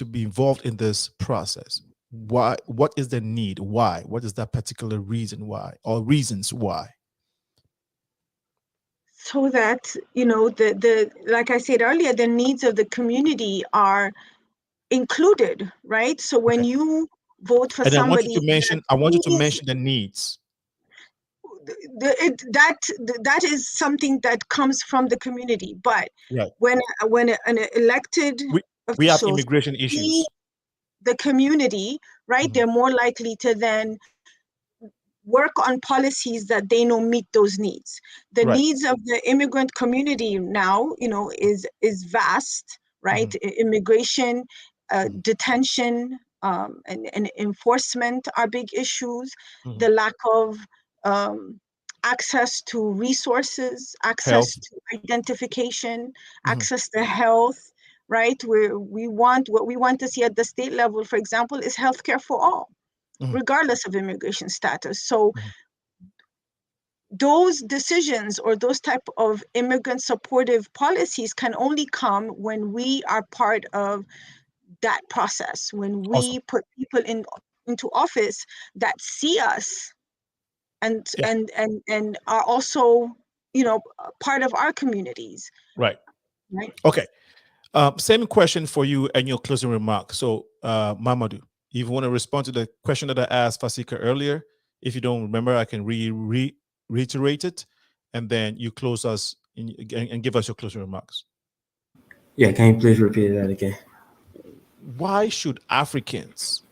be involved in this process? Why? What is the need? Why? What is that particular reason why, or reasons why? So that, you know, the like I said earlier, the needs of the community are included, right? So when you vote for And I want you somebody, to mention. I want you to mention the needs. That is something that comes from the community. But Right. when an elected we have officials immigration see issues. the community, right, they're more likely to then work on policies that they know meet those needs. The needs of the immigrant community now, you know, is vast, right? Immigration, detention, and enforcement are big issues. The lack of access to resources, access to identification, access to health, right? What we want to see at the state level, for example, is healthcare for all, regardless of immigration status. So those decisions or those type of immigrant supportive policies can only come when we are part of that process, when we put people into office that see us and are also, you know, part of our communities. Right. Right. Okay. Same question for you and your closing remark. So, Mamadou, if you want to respond to the question that I asked Fasika earlier, if you don't remember, I can reiterate it, and then you close us and give us your closing remarks. Yeah, can you please repeat that again? Why should Africans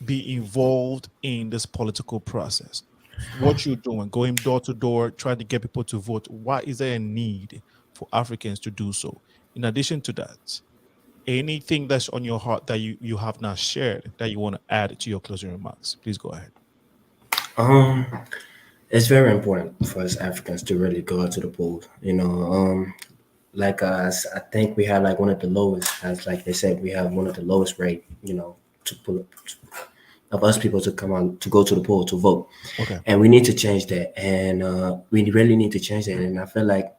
be involved in this political process? What you're doing, going door to door, trying to get people to vote. Why is there a need for Africans to do so? In addition to that, anything that's on your heart that you have not shared that you want to add to your closing remarks, please go ahead. It's very important for us Africans to really go out to the polls. You know, like I think we have like one of the lowest, as like they said, we have one of the lowest rate, you know, to pull up of us people to come on to go to the poll to vote. Okay. And we need to change that, and we really need to change that. And I feel like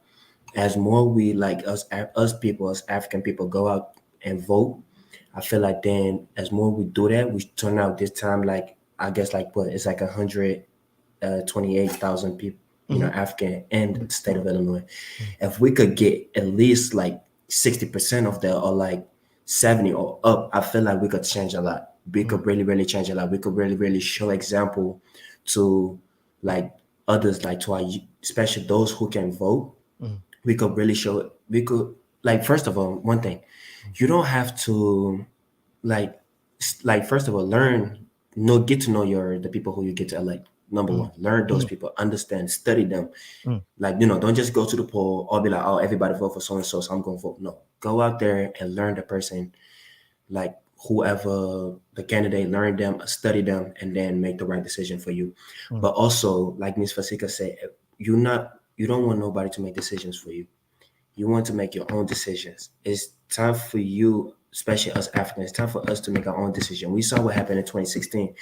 as more we like us people, as African people, go out and vote, I feel like then as more we do that, we turn out this time like I guess like what it's like 128,000 people, you know, African in the state of Illinois. If we could get at least like 60% of that, or like 70 or up, I feel like we could change a lot. We could really change a lot. We could really show example to like others, like to our, especially those who can vote. We could really show it. We could, like, first of all, one thing, you don't have to like first of all, get to know the people who you get to elect. Number one, learn those people, understand, study them. Like, you know, don't just go to the poll or be like, oh, everybody vote for so and so, so I'm gonna vote. No, go out there and learn the person, like whoever the candidate, learn them, study them, and then make the right decision for you. But also, like Ms. Fasika said, you don't want nobody to make decisions for you. You want to make your own decisions. It's time for you, especially us Africans, it's time for us to make our own decision. We saw what happened in 2016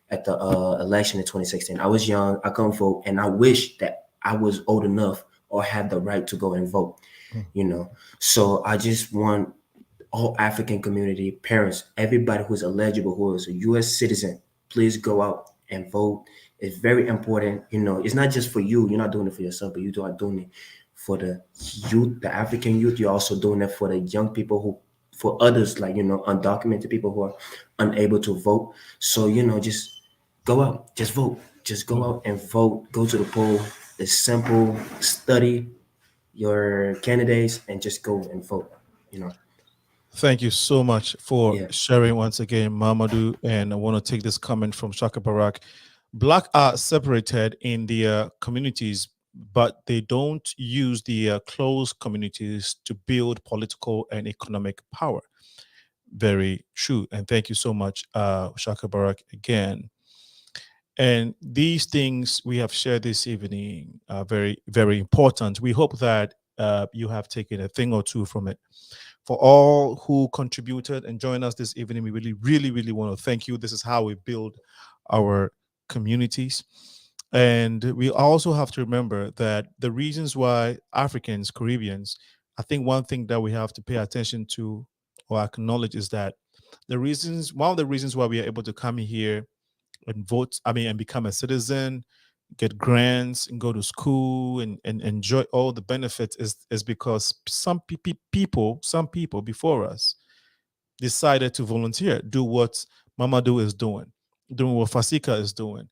at the election in 2016. I was young, I couldn't vote, and I wish that I was old enough or had the right to go and vote, you know. So I just want all African community, parents, everybody who's eligible, who is a U.S. citizen, please go out and vote. It's very important. You know, it's not just for you. You're not doing it for yourself, but you are doing it for the youth, the African youth. You're also doing it for the young people for others, like, you know, undocumented people who are unable to vote. So, you know, just go out, just vote. Just go out and vote. Go to the poll. It's simple. Study your candidates and just go and vote, you know. Thank you so much for sharing once again, Mamadou. And I want to take this comment from Shaka Barak. Black are separated in their communities but they don't use the closed communities to build political and economic power. Very true. And thank you so much, Shaka Barak, again. And these things we have shared this evening are very, very important. We hope that you have taken a thing or two from it. For all who contributed and joined us this evening, we really, really, really want to thank you. This is how we build our communities. And we also have to remember that the reasons why Africans, Caribbeans, I think one thing that we have to pay attention to or acknowledge is that one of the reasons why we are able to come here and vote, and become a citizen, get grants and go to school and enjoy all the benefits is because some people before us decided to volunteer, do what Mamadou is doing what Fasika is doing.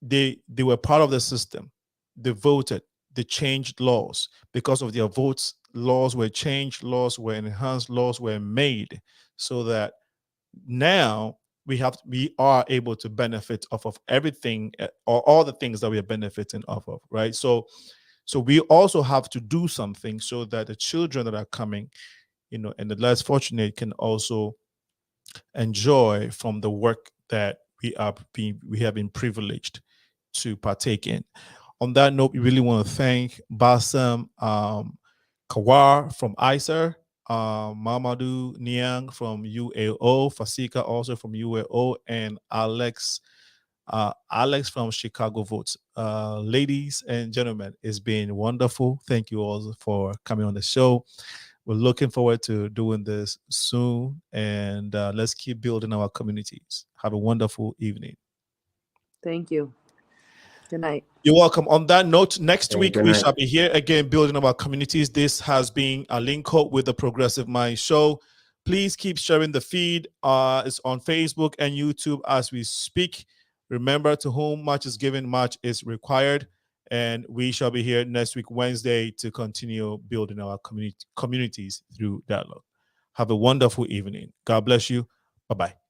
They were part of the system. They voted. They changed laws. Because of their votes, laws were changed, laws were enhanced, laws were made so that now we are able to benefit off of everything or all the things that we are benefiting off of, right? So we also have to do something so that the children that are coming, and the less fortunate can also enjoy from the work that we have been privileged to partake in. On that note, we really want to thank Basam Kawar from ICER, Mamadou Niang from UAO, Fasika also from UAO, and Alex from Chicago Votes. Ladies and gentlemen, it's been wonderful. Thank you all for coming on the show. We're looking forward to doing this soon, and let's keep building our communities. Have a wonderful evening. Thank you. Good night. You're welcome. On that note, next week good we night. shall be here again building our communities. This has been a link up with the Progressive Mind Show. Please keep sharing the feed. It's on Facebook and YouTube as we speak. Remember, to whom much is given, much is required. And we shall be here next week, Wednesday, to continue building our communities through dialogue. Have a wonderful evening. God bless you. Bye-bye.